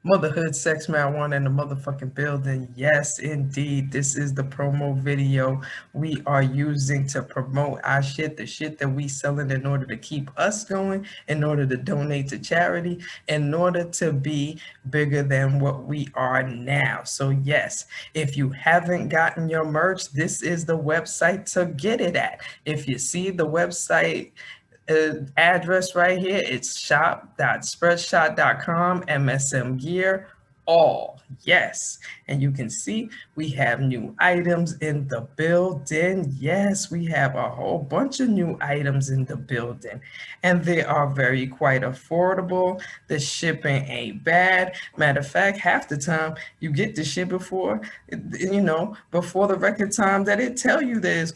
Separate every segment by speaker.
Speaker 1: Motherhood, sex, marijuana in the motherfucking building. Yes, indeed. This is the promo video we are using to promote our shit, the shit that we selling in order to keep us going, in order to donate to charity, in order to be bigger than what we are now. So yes, if you haven't gotten your merch, this is the website to get it at. If you see the website address right here. It's shop.spreadshot.com, MSM gear, all. Yes. And you can see we have new items in the building. Yes, we have a whole bunch of new items in the building. And they are very quite affordable. The shipping ain't bad. Matter of fact, half the time you get the shit before the record time that it tell you that it's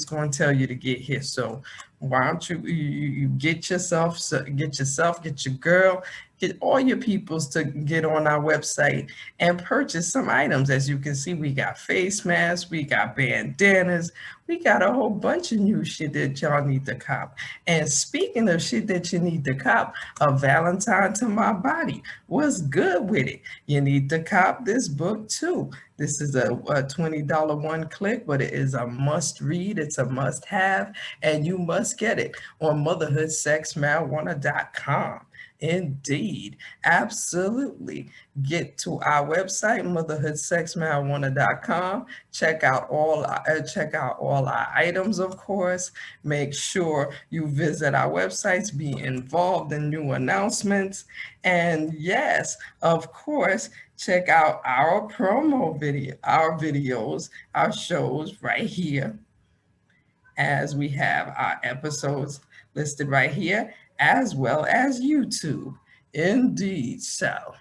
Speaker 1: going to tell you to get here. So why don't you get yourself, get your girl, get all your peoples to get on our website and purchase some items. As you can see, we got face masks, we got bandanas, we got a whole bunch of new shit that y'all need to cop. And speaking of shit that you need to cop, a Valentine to my body. What's good with it? You need to cop this book too. This is a $20 one click, but it is a must read. It's a must have, and you must get it on motherhoodsexmarijuana.com. Indeed, absolutely. Get to our website, motherhoodsexmarijuana.com. Check out all our items, of course. Make sure you visit our websites, be involved in new announcements. And yes, of course, check out our promo video, our videos, our shows right here, as we have our episodes listed right here, as well as YouTube. Indeed. So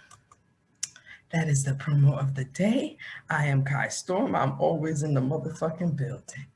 Speaker 1: that is the promo of the day. I am Kai Storm. I'm always in the motherfucking building.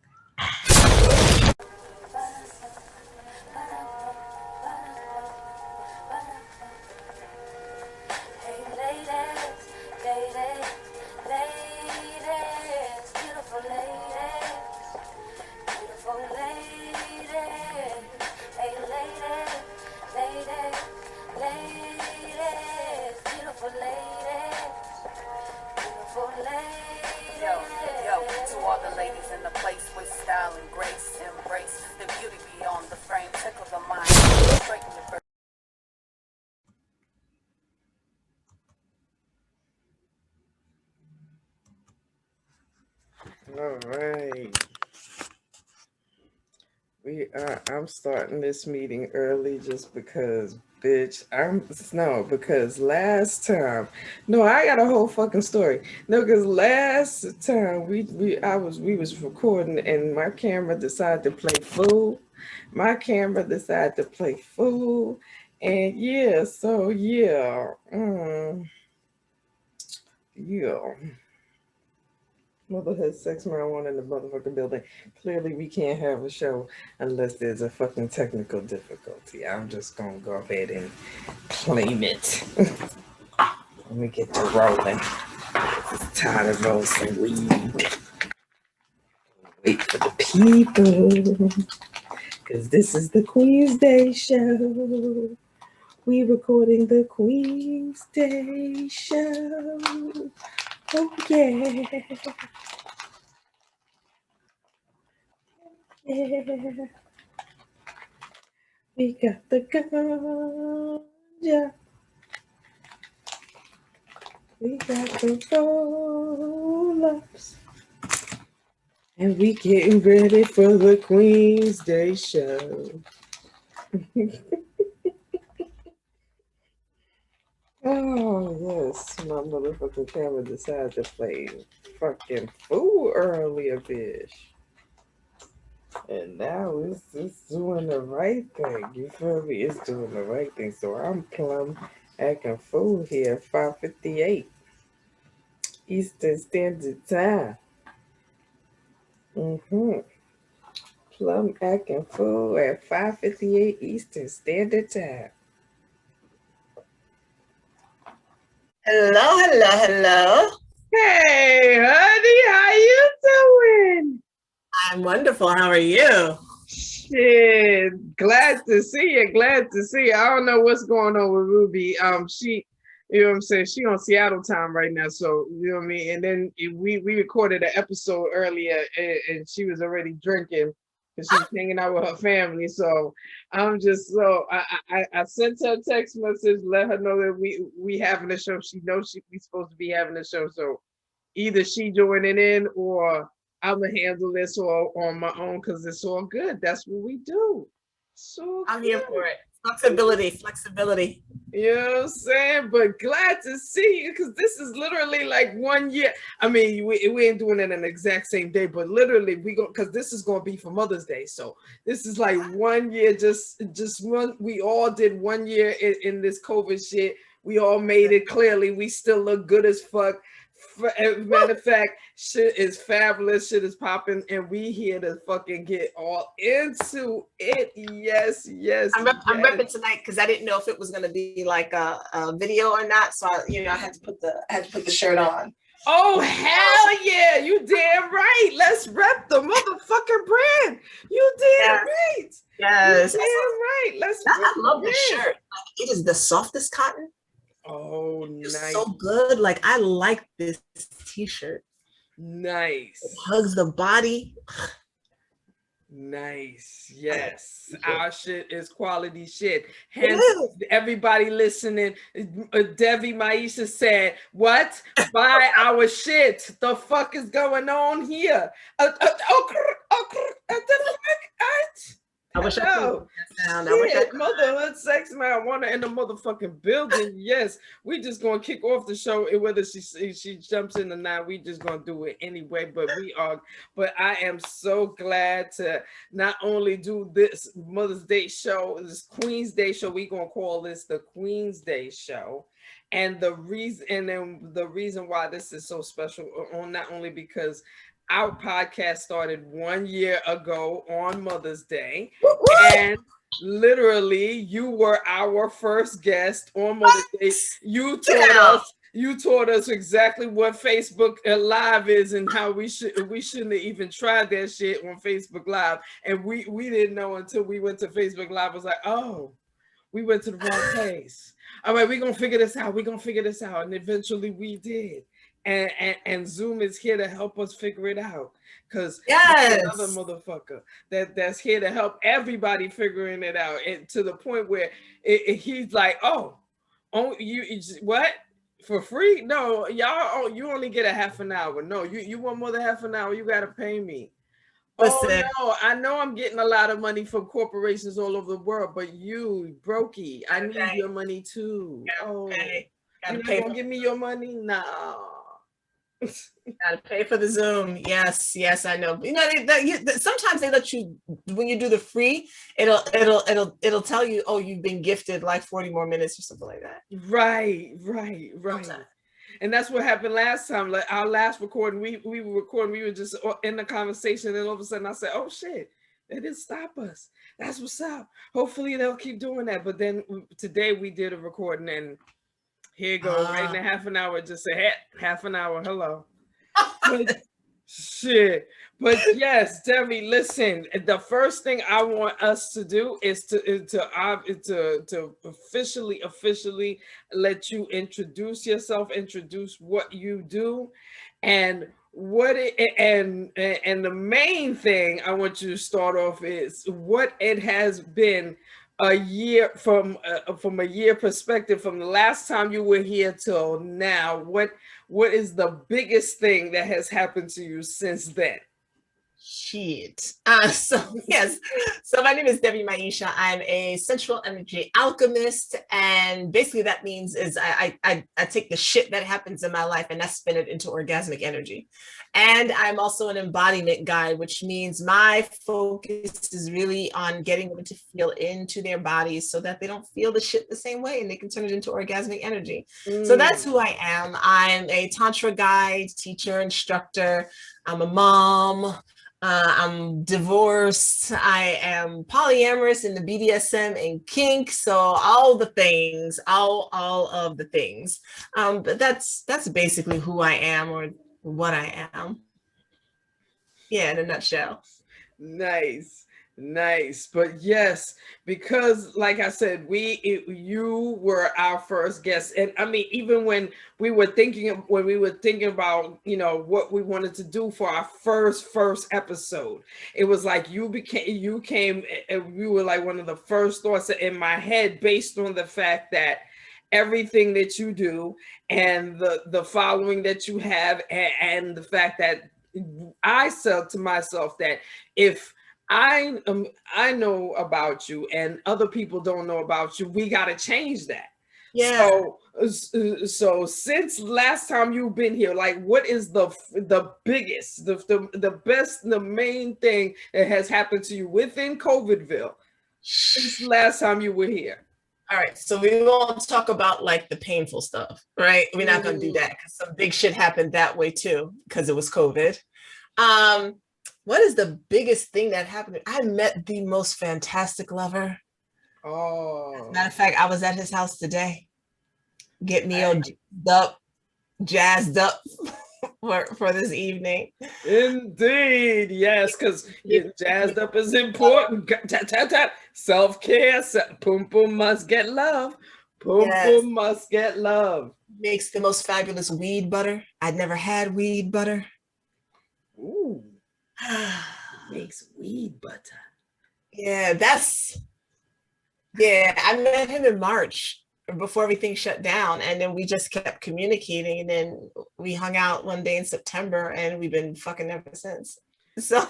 Speaker 1: All right. I'm starting this meeting early just because, bitch. Because last time, no, I got a whole fucking story. No, because last time we was recording and my camera decided to play fool. And yeah, so yeah. Yeah. Motherhood, sex, marijuana in the motherfucking building. Clearly, we can't have a show unless there's a fucking technical difficulty. I'm just gonna go ahead and claim it. Let me get to rolling. I'm tired of roasting weed. Wait for the people, because this is the Queen's Day show. We recording the Queen's Day show. Oh yeah. Yeah. We got the ganja. We got the roll-ups. And we getting ready for the Queen's Day show. Oh, yes. My motherfucking camera decided to play fucking fool earlier, bitch. And now it's doing the right thing. You feel me? It's doing the right thing. So I'm plumb acting fool here, 5:58 Eastern Standard Time. Plum acting fool at 5:58 Eastern Standard Time.
Speaker 2: Hello, hello, hello.
Speaker 1: Hey, honey, how you doing?
Speaker 2: I'm wonderful. How are you?
Speaker 1: Shit, glad to see you. I don't know what's going on with Ruby.
Speaker 3: You know what I'm saying? She on Seattle time right now, so you know what I mean. And then we recorded an episode earlier, and she was already drinking, and she was hanging out with her family. So I'm just so I sent her a text message, let her know that we having a show. She knows we supposed to be having a show, so either she joining in or I'm gonna handle this all on my own because it's all good. That's what we do. So
Speaker 2: I'm here for it. Flexibility, flexibility.
Speaker 3: you know what I'm saying? But glad to see you because this is literally like 1 year. I mean, we ain't doing it in the exact same day, but literally we go because this is gonna be for Mother's Day. So this is like 1 year, just one. We all did 1 year in this COVID shit. We all made it clearly. We still look good as fuck. Matter of fact, shit is fabulous. Shit is popping, and we here to fucking get all into it. Yes, yes.
Speaker 2: I'm repping tonight because I didn't know if it was gonna be like a video or not. So I had to put the shirt on.
Speaker 3: Oh hell yeah! You damn right. Let's rep the motherfucking brand. You damn right.
Speaker 2: Yes.
Speaker 3: You damn right.
Speaker 2: I love this shirt. Like, it is the softest cotton.
Speaker 3: Oh,
Speaker 2: it's
Speaker 3: nice.
Speaker 2: So good. Like I like this t-shirt.
Speaker 3: Nice.
Speaker 2: It hugs the body.
Speaker 3: Nice. Yes. Our shit is quality shit. Hence, everybody listening, Devi Maisha said, what? Buy our shit. The fuck is going on here?
Speaker 2: I wish I could.
Speaker 3: Motherhood, sex, marijuana in the motherfucking building. Yes, we just gonna kick off the show. Whether she jumps in or not, we just gonna do it anyway. But I am so glad to not only do this Mother's Day show, this Queen's Day show. We gonna call this the Queen's Day show. And the reason why this is so special, not only because our podcast started 1 year ago on Mother's Day, and literally you were our first guest on Mother's Day. You taught us exactly what Facebook Live is and how we shouldn't have even tried that shit on Facebook Live, and we didn't know until we went to Facebook Live. I was like, oh, we went to the wrong place. All right, we're gonna figure this out. And eventually we did. And Zoom is here to help us figure it out. Because another motherfucker that's here to help everybody figuring it out. And to the point where he's like, oh, you what? For free? No, y'all, you only get a half an hour. No, you want more than half an hour, you gotta pay me. Listen. Oh no, I know I'm getting a lot of money from corporations all over the world, but you, brokey, I need your money too. You're not gonna give me your money? No.
Speaker 2: Gotta pay for the Zoom. Yes, I know. You know, sometimes they let you, when you do the free, it'll tell you, oh, you've been gifted like 40 more minutes or something like that.
Speaker 3: Right. And that's what happened last time. Like our last recording, we were recording, we were just in the conversation, and all of a sudden I said, oh shit, they didn't stop us. That's what's up. Hopefully they'll keep doing that. But then today we did a recording, and here you go, right in a half an hour, just say, hey, half an hour, hello. Shit. But yes, Debbie, listen, the first thing I want us to do is to officially let you introduce yourself, introduce what you do, and and the main thing I want you to start off is what it has been a year from a year perspective, from the last time you were here till now. What is the biggest thing that has happened to you since then?
Speaker 2: Shit. So my name is Debbie Maisha. I'm a sensual energy alchemist, and basically that means is I take the shit that happens in my life and I spin it into orgasmic energy. And I'm also an embodiment guide, which means my focus is really on getting them to feel into their bodies so that they don't feel the shit the same way and they can turn it into orgasmic energy. So that's who I am. I'm a tantra guide, teacher, instructor. I'm a mom. I'm divorced. I am polyamorous in the BDSM and kink. So all the things, all of the things. But that's basically who I am, or what I am. Yeah, in a nutshell.
Speaker 3: Nice. Nice, but yes, because like I said, you were our first guest, and I mean, even when we were thinking about, what we wanted to do for our first episode, it was like you came, and you were like one of the first thoughts in my head, based on the fact that everything that you do and the following that you have, and the fact that I said to myself that if I know about you and other people don't know about you, we got to change that.
Speaker 2: Yeah.
Speaker 3: So since last time you've been here, like, what is the biggest, the best, the main thing that has happened to you within COVIDville since last time you were here?
Speaker 2: All right, so we won't talk about like the painful stuff, right? We're not going to do that because some big shit happened that way too, because it was COVID. What is the biggest thing that happened? I met the most fantastic lover.
Speaker 3: Oh,
Speaker 2: Matter of fact, I was at his house today. Get me all jazzed up for this evening.
Speaker 3: Indeed, yes, because getting jazzed up is important. Self-care. Pum pum must get love. Pum pum must get love.
Speaker 2: Makes the most fabulous weed butter. I'd never had weed butter.
Speaker 3: Ooh. Makes weed butter.
Speaker 2: Yeah, I met him in March before everything shut down, and then we just kept communicating, and then we hung out one day in September, and we've been fucking ever since. So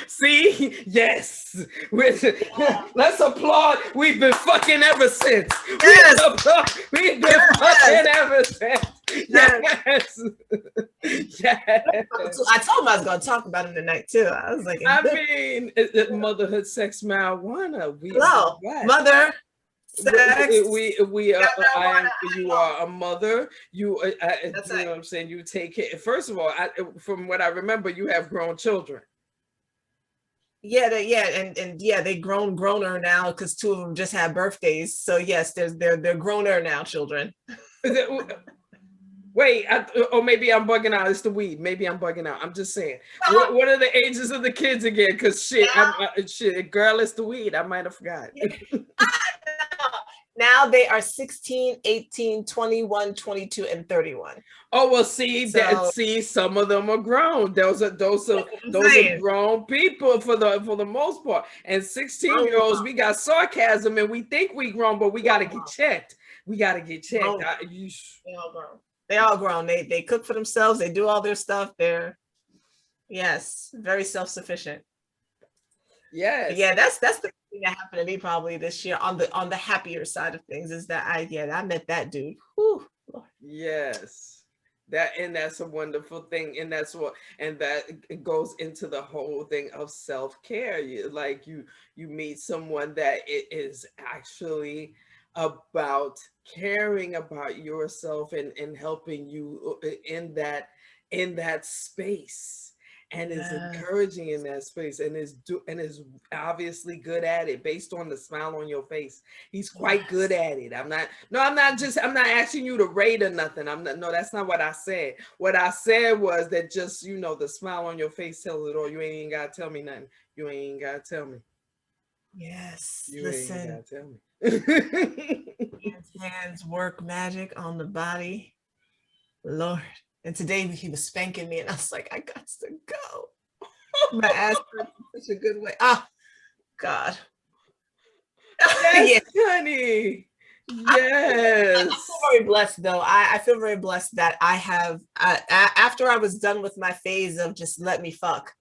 Speaker 3: see, yes, let's applaud. We've been fucking ever since.
Speaker 2: Yes.
Speaker 3: We've been fucking ever since. Yes. Yes.
Speaker 2: I told him I was going to talk about him tonight too. I was like,
Speaker 3: I mean, motherhood, sex, marijuana.
Speaker 2: Hello, mother. Sex.
Speaker 3: We are. You are a mother. You know what I'm saying. You take care. First of all, from what I remember, you have grown children.
Speaker 2: Yeah, they growner now because two of them just had birthdays. So yes, they're growner now, children.
Speaker 3: Wait, or maybe I'm bugging out. It's the weed. Maybe I'm bugging out. I'm just saying. What are the ages of the kids again? Because shit, girl, it's the weed. I might have forgot.
Speaker 2: Now they are 16, 18, 21, 22, and 31.
Speaker 3: Oh, well, see, some of them are grown. Those are grown people for the most part. And 16-year-olds, we got sarcasm and we think we grown, but we got to get checked. They
Speaker 2: all grown. They all grown. They cook for themselves. They do all their stuff. They're very self-sufficient.
Speaker 3: Yes.
Speaker 2: Yeah, that's the thing that happened to me probably this year on the happier side of things is that I met that dude. Whew.
Speaker 3: Yes. That's a wonderful thing. And that goes into the whole thing of self-care. You meet someone that it is actually about caring about yourself and helping you in that space. And is encouraging in that space, and is obviously good at it based on the smile on your face. He's quite good at it. I'm not asking you to rate or nothing. That's not what I said. What I said was that just, the smile on your face tells it all. You ain't even gotta tell me nothing. You ain't even gotta tell me.
Speaker 2: Yes.
Speaker 3: Listen. Ain't gotta tell
Speaker 2: me. Hands work magic on the body. Lord. And today he was spanking me and I was like, I got to go. My ass hurt in such a good way. Oh, God.
Speaker 3: Yes, honey. Yes.
Speaker 2: I feel very blessed though. I feel very blessed that I have, after I was done with my phase of just let me fuck,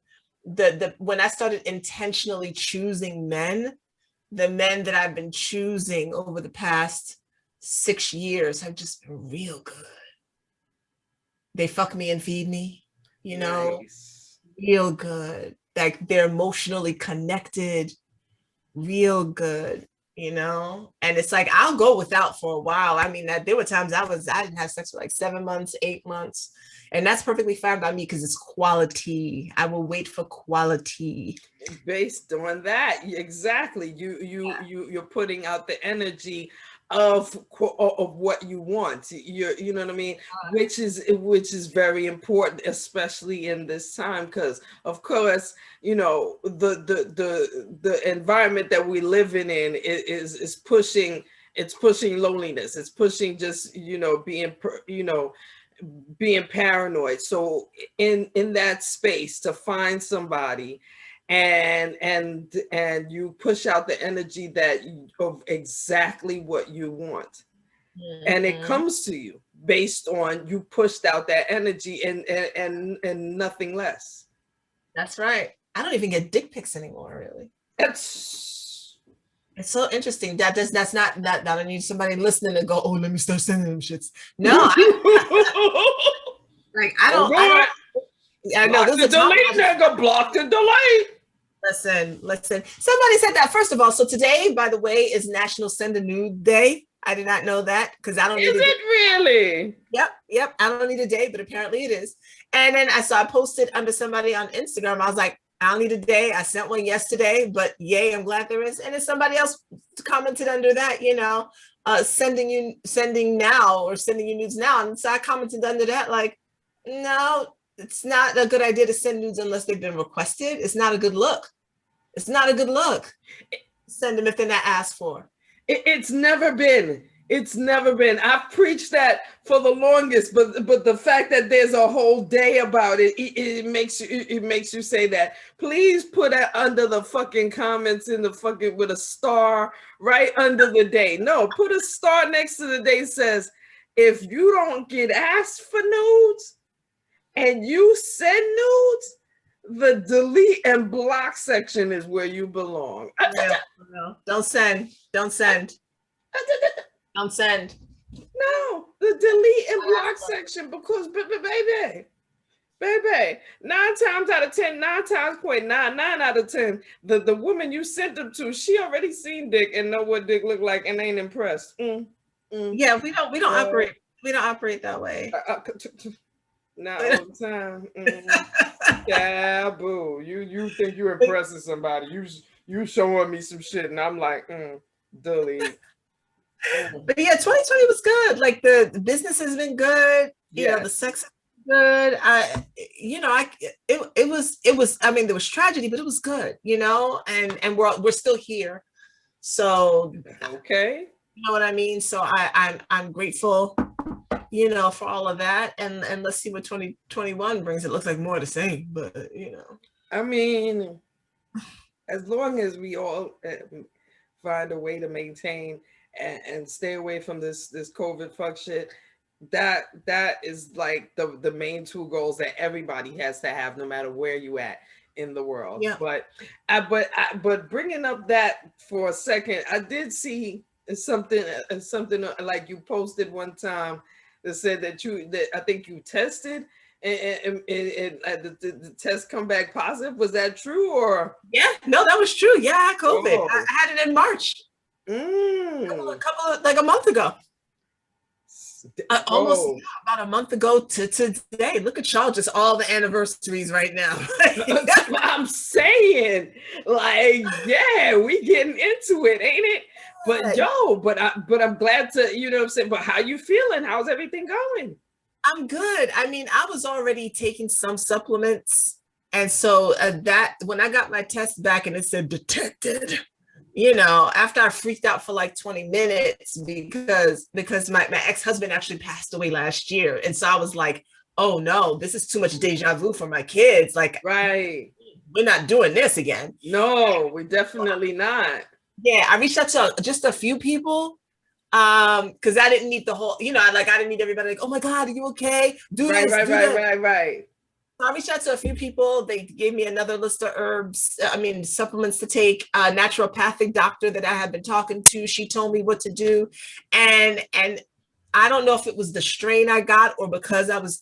Speaker 2: when I started intentionally choosing men, the men that I've been choosing over the past 6 years have just been real good. They fuck me and feed me, nice. Real good. Like they're emotionally connected, real good, and it's like, I'll go without for a while. I mean, there were times I didn't have sex for like 7 months, 8 months. And that's perfectly fine by me because it's quality. I will wait for quality.
Speaker 3: Based on that, exactly. You're putting out the energy of what you want. You know what I mean, which is very important, especially in this time, because of course, you know, the environment that we live in is pushing, it's pushing loneliness, it's pushing just, you know, being paranoid. So in that space, to find somebody and you push out the energy of exactly what you want, and it comes to you based on you pushed out that energy and nothing less.
Speaker 2: That's right. I don't even get dick pics anymore, really.
Speaker 3: That's
Speaker 2: It's so interesting. That's not that I need somebody listening to go, oh, let me start sending them shits. No, like I don't I know
Speaker 3: block the delete, nigga. Block the delete.
Speaker 2: Listen. Somebody said that. First of all, so today, by the way, is National Send a Nude Day. I did not know that because I don't need
Speaker 3: it really?
Speaker 2: Yep. I don't need a day, but apparently it is. And then I posted under somebody on Instagram. I was like, I don't need a day. I sent one yesterday, but yay, I'm glad there is. And then somebody else commented under that, you know, sending you nudes now. And so I commented under that, like, no, it's not a good idea to send nudes unless they've been requested. It's not a good look. It's not a good look. Send them if they're not asked for.
Speaker 3: It's never been. It's never been. I've preached that for the longest, but the fact that there's a whole day about it makes you say that. Please put that under the fucking comments in the fucking with a star right under the day. No, put a star next to the day says, if you don't get asked for nudes and you send nudes, the delete and block section is where you belong.
Speaker 2: No. Don't send. Don't send.
Speaker 3: No, the delete and block section, because baby, 9 times out of 10, 9 times 0.99 out of 10, the woman you sent them to, she already seen dick and know what dick look like and ain't impressed.
Speaker 2: Yeah, we don't operate that way.
Speaker 3: Not all the time. Yeah, boo. You think you're impressing somebody? You showing me some shit, and I'm like, delete.
Speaker 2: But yeah, 2020 was good. Like the business has been good. You know, the sex is good. It was. I mean, there was tragedy, but it was good. You know, and we're still here. So
Speaker 3: okay,
Speaker 2: you know what I mean. So I'm grateful, you know, for all of that, and let's see what 2021 brings. It looks like more of the same, but you know,
Speaker 3: I mean, as long as we all find a way to maintain and stay away from this COVID fuck shit, that is like the main two goals that everybody has to have, no matter where you at in the world.
Speaker 2: Yeah.
Speaker 3: But bringing up that for a second, I did see something like you posted one time that said that I think you tested and the test come back positive. Was that true or?
Speaker 2: Yeah, no, that was true. Yeah, I had COVID.
Speaker 3: Oh.
Speaker 2: I had it in March. Couple like a month ago. Almost about a month ago to today. Look at y'all, just all the anniversaries right now.
Speaker 3: That's what I'm saying. Like, yeah, we getting into it, ain't it? But I'm glad to, you know what I'm saying? But how you feeling? How's everything going?
Speaker 2: I'm good. I mean, I was already taking some supplements. And so that when I got my test back and it said detected, you know, after I freaked out for like 20 minutes because my ex-husband actually passed away last year. And so I was like, oh no, this is too much deja vu for my kids. Like,
Speaker 3: right.
Speaker 2: We're not doing this again.
Speaker 3: No, we're definitely not.
Speaker 2: Yeah, I reached out to just a few people because I didn't need the whole, you know, I didn't need everybody like, oh my God, are you okay? Do this.
Speaker 3: Right.
Speaker 2: So I reached out to a few people. They gave me another list of supplements to take. A naturopathic doctor that I had been talking to, she told me what to do. And I don't know if it was the strain I got or because I was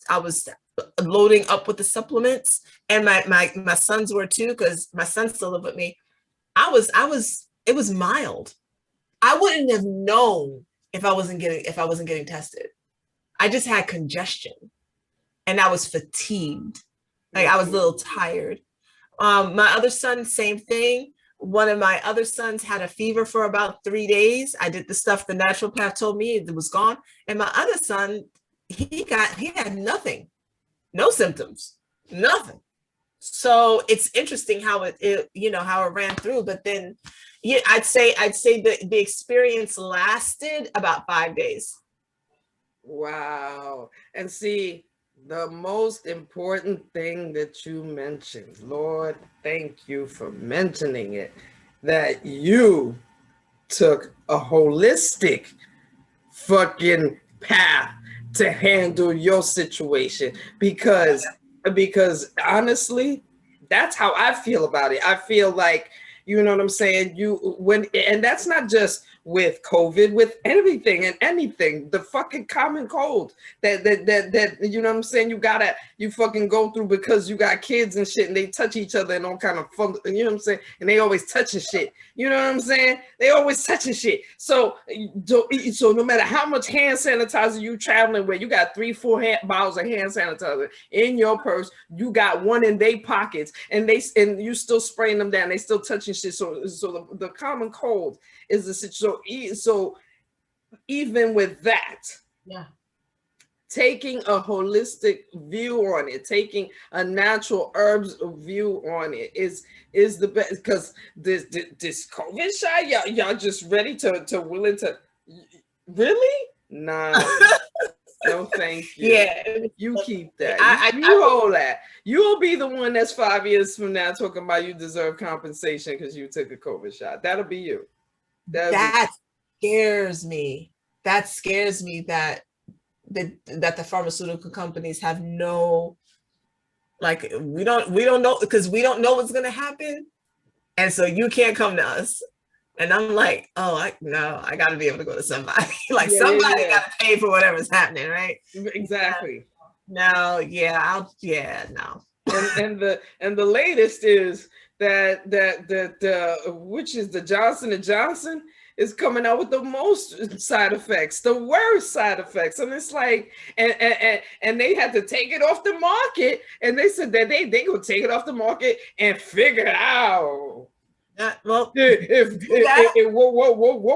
Speaker 2: loading up with the supplements, and my sons were too, because my son still lived with me. It was mild. I wouldn't have known if I wasn't getting tested. I just had congestion and I was fatigued. Like I was a little tired. My other son, same thing. One of my other sons had a fever for about 3 days. I did the stuff the naturopath told me, it was gone. And my other son, he had nothing, no symptoms, nothing. So it's interesting how it how it ran through. But then, yeah, I'd say the experience lasted about 5 days.
Speaker 3: Wow. And see, the most important thing that you mentioned, Lord, thank you for mentioning it, that you took a holistic fucking path to handle your situation, because honestly, that's how I feel about it. I feel like, you know what I'm saying, and that's not just with COVID, with everything and anything, the fucking common cold that you know what I'm saying, you fucking go through, because you got kids and shit, and they touch each other and all kind of fun, you know what I'm saying, and they always touching shit, you know what I'm saying, they always touching shit. So no matter how much hand sanitizer you traveling with, you got 3-4 bottles of hand sanitizer in your purse, you got one in their pockets, and you still spraying them down, they still touching shit. So the common cold is the situation. So even with that,
Speaker 2: yeah,
Speaker 3: taking a holistic view on it, taking a natural herbs view on it is the best, because this COVID shot, y'all just ready to willing to really? Nah. No, thank you.
Speaker 2: Yeah,
Speaker 3: you keep that. You hold that. You'll be the one that's 5 years from now talking about you deserve compensation because you took a COVID shot. That'll be you.
Speaker 2: That scares me. That scares me that the pharmaceutical companies have no, like, we don't know, because we don't know what's going to happen, and so you can't come to us. And I'm like, oh, I got to be able to go to somebody. Like, somebody got to pay for whatever's happening, right?
Speaker 3: Exactly.
Speaker 2: No, yeah, no.
Speaker 3: And the latest is that which is the Johnson & Johnson is coming out with the most side effects, the worst side effects. And it's like, and they had to take it off the market, and they said that they gonna take it off the market and figure it out.
Speaker 2: Well,
Speaker 3: what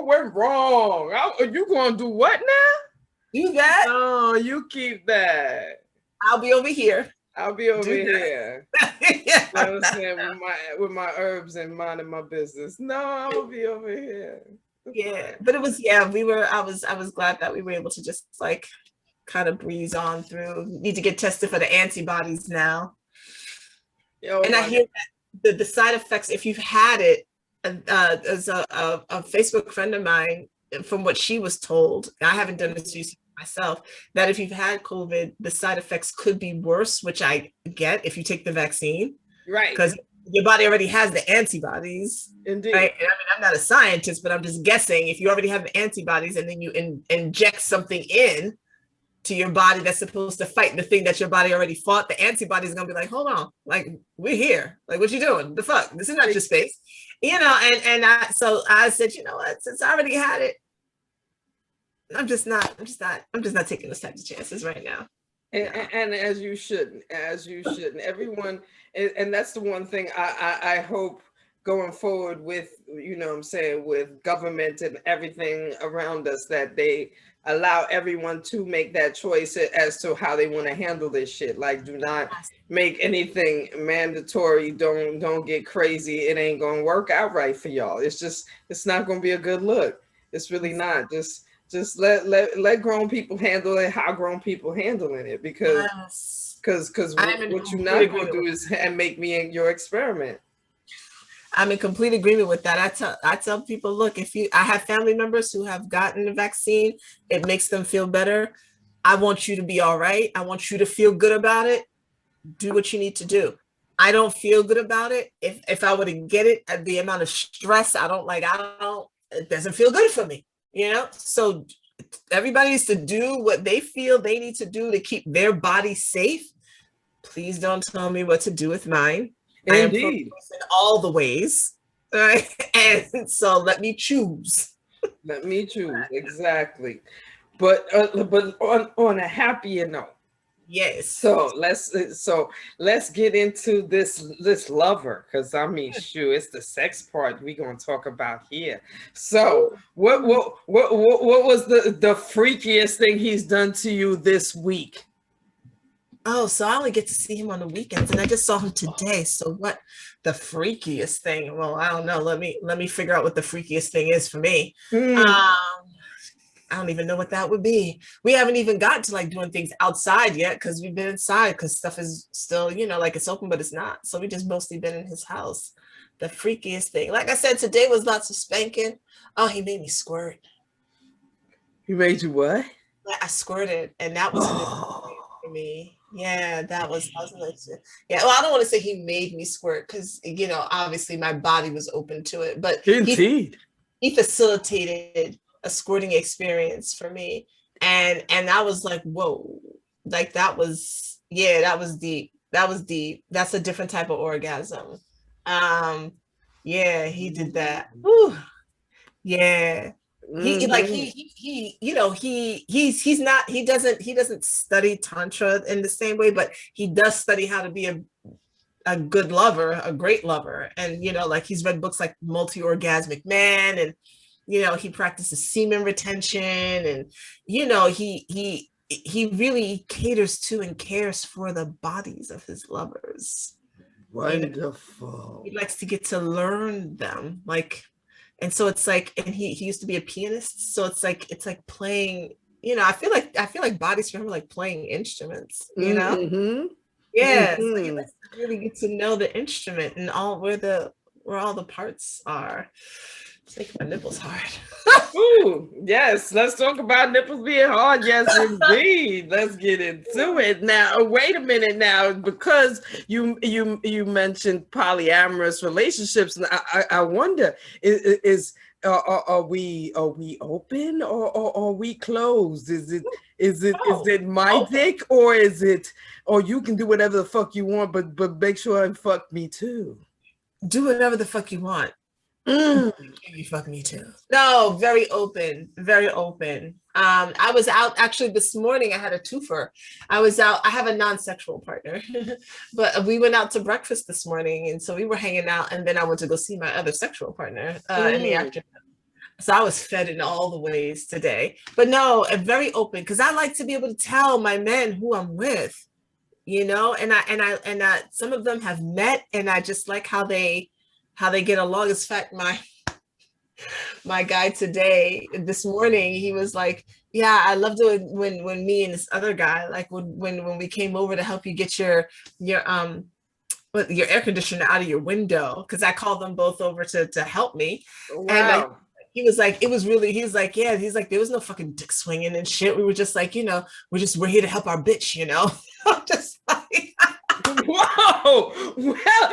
Speaker 3: went wrong? Are you gonna do what now?
Speaker 2: Do that?
Speaker 3: No, you keep that.
Speaker 2: I'll be over here.
Speaker 3: I'll be over here. Yeah. You know what I'm saying, with my herbs and minding my business. No, I will be over here.
Speaker 2: Yeah, but it was, I was glad that we were able to just like kind of breeze on through. Need to get tested for the antibodies now. And I hear that the side effects, if you've had it, as a Facebook friend of mine, from what she was told, I haven't done this research myself, that if you've had COVID, the side effects could be worse, which I get if you take the vaccine.
Speaker 3: Right.
Speaker 2: Because your body already has the antibodies.
Speaker 3: Indeed.
Speaker 2: Right? And I mean, I'm not a scientist, but I'm just guessing, if you already have the antibodies and then you inject something in to your body that's supposed to fight the thing that your body already fought, the antibodies are gonna be like, hold on, like, we're here. Like, what you doing? The fuck? This is not your space. You know, so I said, you know what, since I already had it, I'm just not taking those types of chances right now.
Speaker 3: And as you shouldn't, everyone, and that's the one thing I hope going forward with, you know what I'm saying, with government and everything around us, that they allow everyone to make that choice as to how they want to handle this shit. Like, do not make anything mandatory. Don't get crazy. It ain't gonna work out right for y'all. It's not gonna be a good look. It's really not. Just let grown people handle it how grown people handling it, because what you're not gonna do is make me in your experiment.
Speaker 2: I'm in complete agreement with that. I tell people, look, I have family members who have gotten the vaccine, it makes them feel better. I want you to be all right. I want you to feel good about it. Do what you need to do. I don't feel good about it. If I were to get it, the amount of stress it doesn't feel good for me, you know? So everybody needs to do what they feel they need to do to keep their body safe. Please don't tell me what to do with mine.
Speaker 3: Indeed.
Speaker 2: I am in all the ways, right? And so let me choose.
Speaker 3: Let me choose, exactly. But on a happier note,
Speaker 2: Yes.
Speaker 3: So let's get into this lover, because I mean, shoot, it's the sex part we're gonna talk about here. So what was the freakiest thing he's done to you this week?
Speaker 2: Oh, so I only get to see him on the weekends, and I just saw him today. So what the freakiest thing? Well, I don't know. Let me figure out what the freakiest thing is for me. I don't even know what that would be. We haven't even gotten to like doing things outside yet because we've been inside because stuff is still, like it's open, but it's not. So we just mostly been in his house. The freakiest thing. Like I said, today was lots of spanking. Oh, he made me squirt.
Speaker 3: He made you what?
Speaker 2: I squirted, and that was a new experience for me. Yeah, that was yeah. Well, I don't want to say he made me squirt because obviously my body was open to it, but
Speaker 3: Indeed.
Speaker 2: he facilitated a squirting experience for me, and I was like, whoa, like that was deep. That was deep. That's a different type of orgasm. Yeah, he did that. Whew. Yeah. He like he doesn't study tantra in the same way, but he does study how to be a good lover, a great lover. And like he's read books like Multi-Orgasmic Man, and he practices semen retention, and he really caters to and cares for the bodies of his lovers.
Speaker 3: Wonderful.
Speaker 2: He likes to get to learn them, like. And so it's like, and he used to be a pianist, so it's like playing. I feel like bodies for him are like playing instruments.
Speaker 3: Mm-hmm.
Speaker 2: Yeah, so he likes to really get to know the instrument and where all the parts are. It's making my nipples hard.
Speaker 3: Ooh, yes, let's talk about nipples being hard. Yes, indeed. Let's get into it. Now, wait a minute now, because you mentioned polyamorous relationships, and I wonder, are we open, or are we closed? Is it my dick, or is it, or you can do whatever the fuck you want, but make sure and fuck me too?
Speaker 2: Do whatever the fuck you want. You fuck me too. No, very open, very open. I was out actually this morning. I had a twofer. I was out. I have a non-sexual partner, but we went out to breakfast this morning, and so we were hanging out. And then I went to go see my other sexual partner in the afternoon. So I was fed in all the ways today. But no, very open, because I like to be able to tell my men who I'm with, and I some of them have met, and I just like how they get along. As fact, my guy this morning, he was like, yeah, I loved it when me and this other guy, like when we came over to help you get your air conditioner out of your window, because I called them both over to help me.
Speaker 3: Wow.
Speaker 2: And he was like, he's like, there was no fucking dick swinging and shit. We were just like, we're here to help our bitch, I'm just like,
Speaker 3: whoa, well,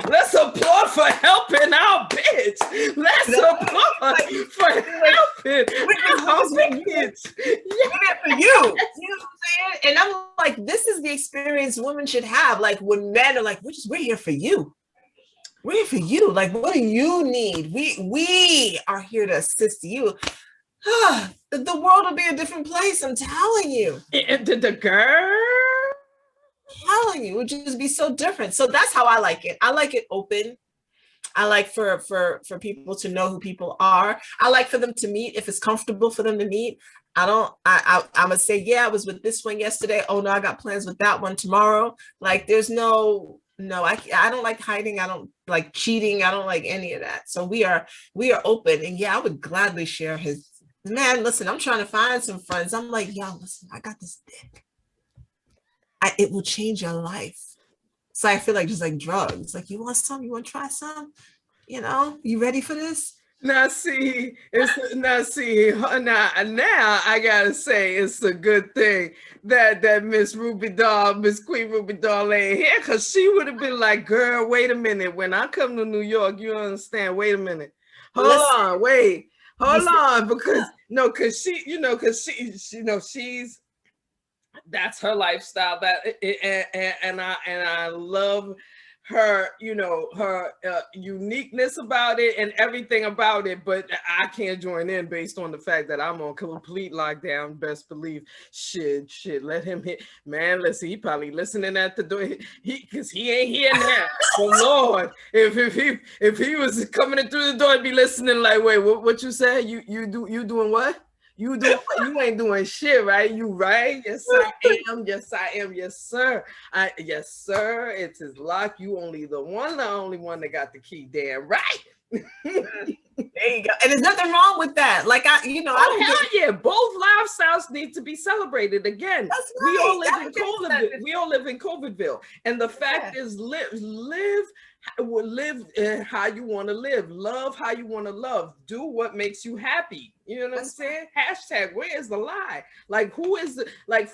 Speaker 3: let's applaud for helping our bitch. Let's applaud for helping our bitch.
Speaker 2: Yeah, for you. You know what I'm saying? And I'm like, this is the experience women should have. Like when men are like, we're here for you. We're here for you. Like, what do you need? We are here to assist you. The world will be a different place. I'm telling you.
Speaker 3: And the girl.
Speaker 2: Telling you, it would just be so different. So that's how I like it. I like it open. I like for people to know who people are. I like for them to meet if it's comfortable for them to meet. I'm gonna say, yeah, I was with this one yesterday. Oh no, I got plans with that one tomorrow. Like there's no, I don't like hiding. I don't like cheating. I don't like any of that. So we are open. And yeah, I would gladly share his. Man, listen, I'm trying to find some friends. I'm like, yo, listen, I got this dick. It will change your life. So I feel like just like drugs. Like, you want some? You want to try some? You ready for this?
Speaker 3: Now I gotta say it's a good thing that Miss Queen Ruby Doll ain't here, because she would have been like, girl, wait a minute. When I come to New York, you understand? Wait a minute. Hold on, because she's. That's her lifestyle. And I love her, her uniqueness about it and everything about it, but I can't join in based on the fact that I'm on complete lockdown. Best believe. Shit, let him hit. Man, listen, he probably listening at the door. Because he ain't here now. So Lord, if he was coming in through the door, he'd be listening like, wait, what you said? You doing what? You ain't doing shit, right? You right? Yes, I am. Yes, I am. Yes, sir. Yes, sir. It is locked. You the only one that got the key. Damn right.
Speaker 2: There you go. And there's nothing wrong with that. Like I
Speaker 3: hell yeah. Both lifestyles need to be celebrated. Again,
Speaker 2: that's
Speaker 3: we
Speaker 2: right.
Speaker 3: all live in COVID. We all live in COVIDville. And the fact is, live how you want to live. Love how you want to love. Do what makes you happy. You know what I'm saying? Hashtag, where is the lie? Like, who is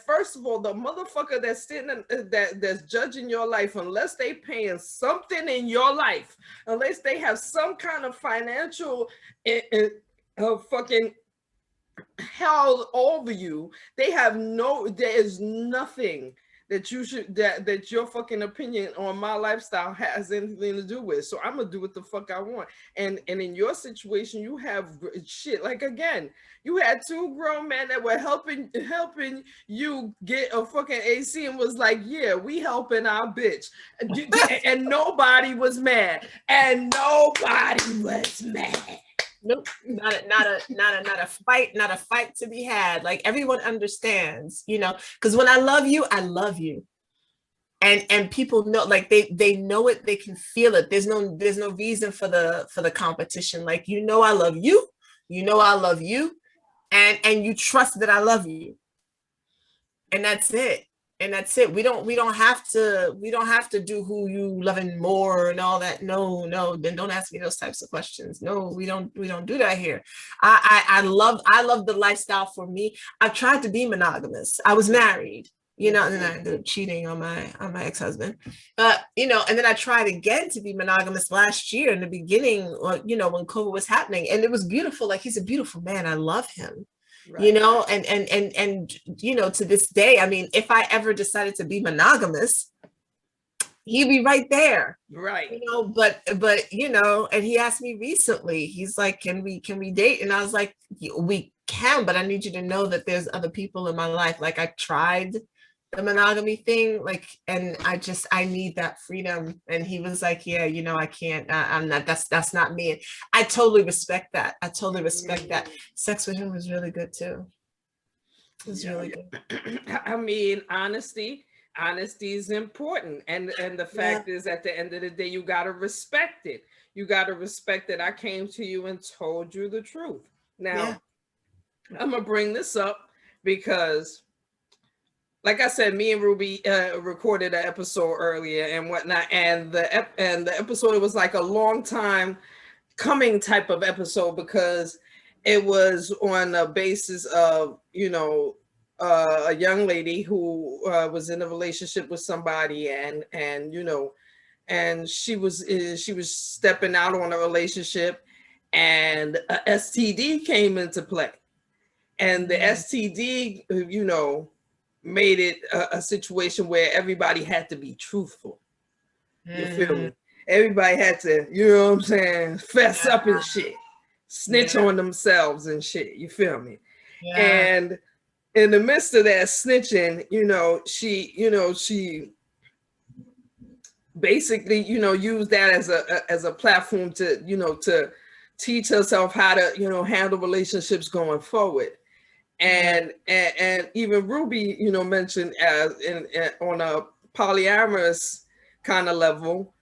Speaker 3: first of all, the motherfucker that's sitting that's judging your life, unless they paying something in your life, unless they have some kind of financial fucking held over you, there is nothing that you should that your fucking opinion on my lifestyle has anything to do with. So I'm gonna do what the fuck I want. And in your situation, you have shit. Like, again, you had two grown men that were helping you get a fucking AC and was like, yeah, we helping our bitch. And nobody was mad.
Speaker 2: Nope, not a fight to be had. Like, everyone understands, because when I love you, and people know, like they know it, they can feel it. There's no reason for the competition. Like, I love you, I love you, and you trust that I love you, and that's it. We don't have to do who you loving more and all that. No, then don't ask me those types of questions. No, we don't do that here. I love the lifestyle for me. I've tried to be monogamous. I was married, and then I ended up cheating on my ex-husband. And then I tried again to be monogamous last year in the beginning, when COVID was happening, and it was beautiful. Like, he's a beautiful man. I love him. Right. And to this day, I mean, if I ever decided to be monogamous, he'd be right there.
Speaker 3: Right.
Speaker 2: But and he asked me recently, he's like, can we date? And I was like, we can, but I need you to know that there's other people in my life. Like, I tried the monogamy thing, like, and I need that freedom. And he was like, yeah, I can't, I'm not, that's not me. And I totally respect that. That. Sex with him was really good too. It was really good.
Speaker 3: I mean, honesty is important. And the fact is, at the end of the day, you got to respect it. You got to respect that I came to you and told you the truth. Now, I'm going to bring this up because, like I said, me and Ruby recorded an episode earlier and whatnot, and the episode was like a long time coming type of episode, because it was on the basis of a young lady who was in a relationship with somebody, and she was stepping out on a relationship, and a STD came into play, and the STD made it a situation where everybody had to be truthful. You feel me? Everybody had to, what I'm saying, fess up and shit, snitch on themselves and shit. You feel me? And in the midst of that snitching, she basically, used that as a platform to, to teach herself how to, handle relationships going forward. And even Ruby, mentioned on a polyamorous kind of level,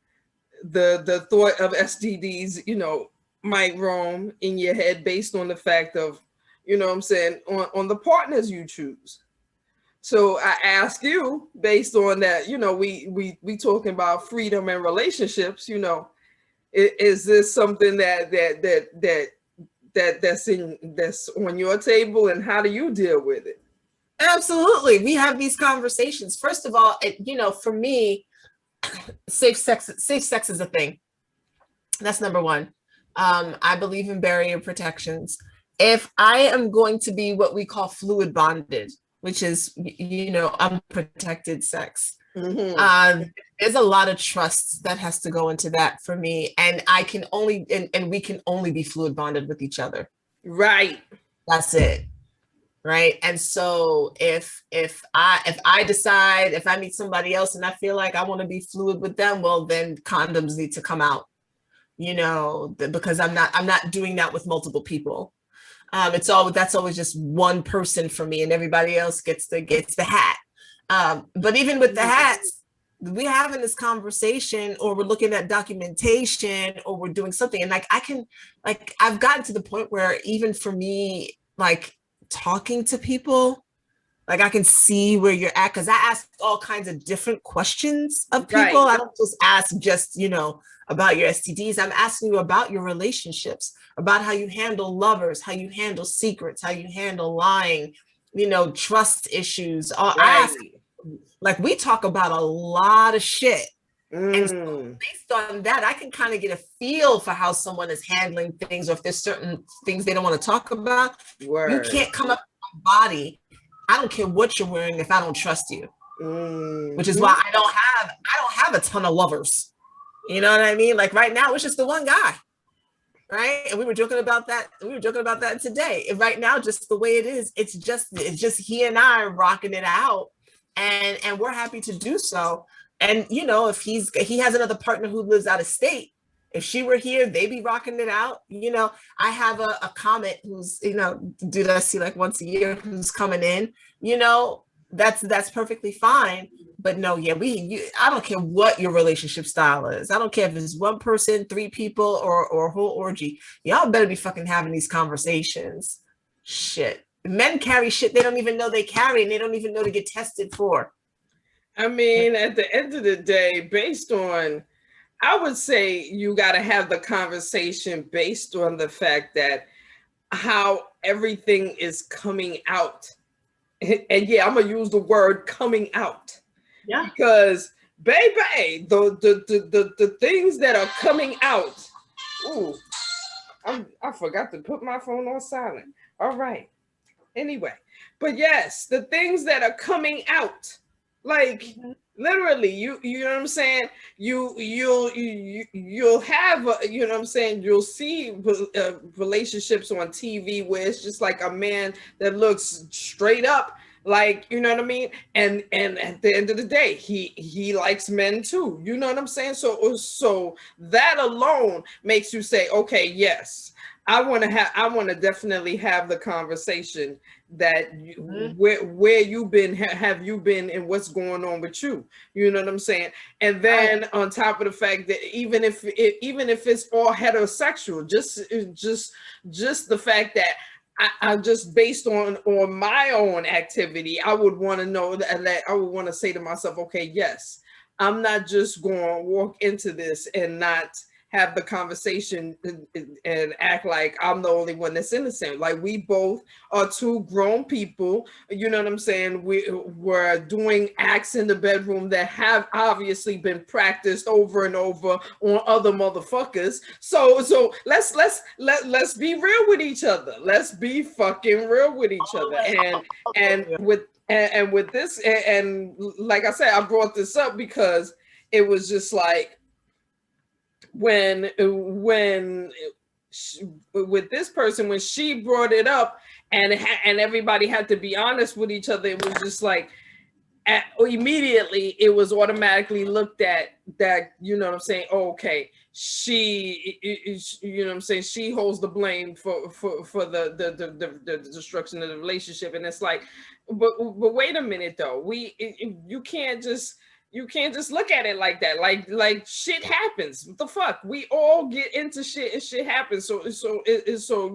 Speaker 3: the thought of STDs, might roam in your head based on the fact of, what I'm saying, on the partners you choose. So I ask you, based on that, we talking about freedom and relationships, is this something that's on your table, and how do you deal with it?
Speaker 2: Absolutely. We have these conversations. First of all, for me, safe sex is a thing. That's number one. I believe in barrier protections. If I am going to be what we call fluid bonded, which is, unprotected sex, There's a lot of trust that has to go into that for me, and I can only and we can only be fluid bonded with each other.
Speaker 3: Right.
Speaker 2: That's it. Right. And so if I decide, if I meet somebody else and I feel like I want to be fluid with them, well, then condoms need to come out, because I'm not doing that with multiple people. That's always just one person for me, and everybody else gets the hat. But even with the hats, we're having this conversation, or we're looking at documentation, or we're doing something, and I've gotten to the point where even for me, like, talking to people, like, I can see where you're at, because I ask all kinds of different questions of people. Right. I don't just ask about your STDs. I'm asking you about your relationships, about how you handle lovers, how you handle secrets, how you handle lying, trust issues. Right. We talk about a lot of shit. And so based on that, I can kind of get a feel for how someone is handling things, or if there's certain things they don't want to talk about. Word. You can't come up with my body. I don't care what you're wearing if I don't trust you. Which is why I don't have a ton of lovers. You know what I mean? Like, right now, it's just the one guy. Right. And we were joking about that. Today. And right now, just the way it is, it's just he and I rocking it out. And we're happy to do so. And, if he has another partner who lives out of state, if she were here, they'd be rocking it out. I have a comet who's, dude I see like once a year, who's coming in, that's perfectly fine. But no, yeah, I don't care what your relationship style is. I don't care if it's one person, 3 people, or a whole orgy. Y'all better be fucking having these conversations. Shit. Men carry shit they don't even know they carry, and they don't even know to get tested for.
Speaker 3: I mean, at the end of the day, based on, I would say you got to have the conversation based on the fact that how everything is coming out. And yeah, I'm going to use the word coming out. Yeah. Because, baby, the things that are coming out. Ooh, I forgot to put my phone on silent. All right. Anyway, but yes, the things that are coming out. Like, literally, you know what I'm saying? You'll have, you'll see relationships on TV where it's just like a man that looks straight up, like, you know what I mean? And at the end of the day, he likes men too. You know what I'm saying? So that alone makes you say, okay, yes, I want to definitely have the conversation that where you've been, have you been, and what's going on with you. You know what I'm saying? And then on top of the fact that even if it's all heterosexual, just the fact that I just based on my own activity, I would want to know that I would want to say to myself, okay, yes, I'm not just going to walk into this and not have the conversation and act like I'm the only one that's innocent. Like, we both are 2 grown people, you know what I'm saying? We're doing acts in the bedroom that have obviously been practiced over and over on other motherfuckers. So let's be real with each other. Let's be fucking real with each other. And with this, and like I said, I brought this up because it was just like, when with this person, when she brought it up and everybody had to be honest with each other, it was just like, immediately it was automatically looked at that, you know what I'm saying? Oh, okay, she, you know what I'm saying? She holds the blame for the destruction of the relationship. And it's like, but wait a minute though, you can't just look at it like that. Like shit happens. What the fuck? We all get into shit and shit happens. So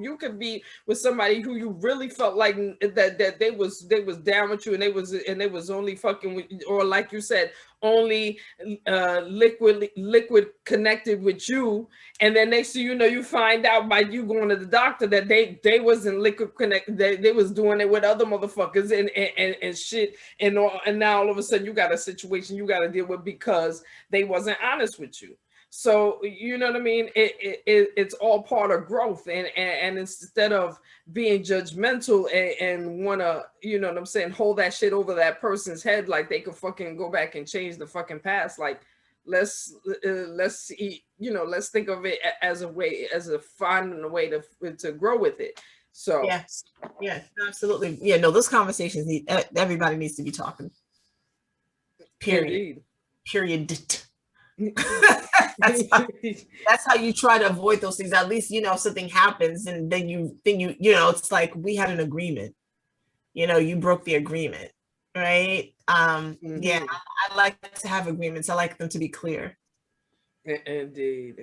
Speaker 3: you could be with somebody who you really felt like that they was down with you, and they was only fucking with, or like you said, only liquid connected with you, and then next thing you know, you find out by you going to the doctor that they wasn't liquid connected, they was doing it with other motherfuckers and shit, and now all of a sudden you got a situation you got to deal with because they wasn't honest with you. So you know what I mean? It's all part of growth, and instead of being judgmental and wanna, you know what I'm saying, hold that shit over that person's head like they could fucking go back and change the fucking past. Like let's see, you know, let's think of it as a way, as a finding a way to grow with it. So
Speaker 2: Yes, yes, absolutely. Yeah, no, those conversations need, everybody needs to be talking. Period.
Speaker 3: indeed.
Speaker 2: Period. That's how you try to avoid those things. At least, you know, if something happens and then you know, it's like we had an agreement. You know, you broke the agreement, right? Yeah, I like to have agreements. I like them to be clear.
Speaker 3: Indeed.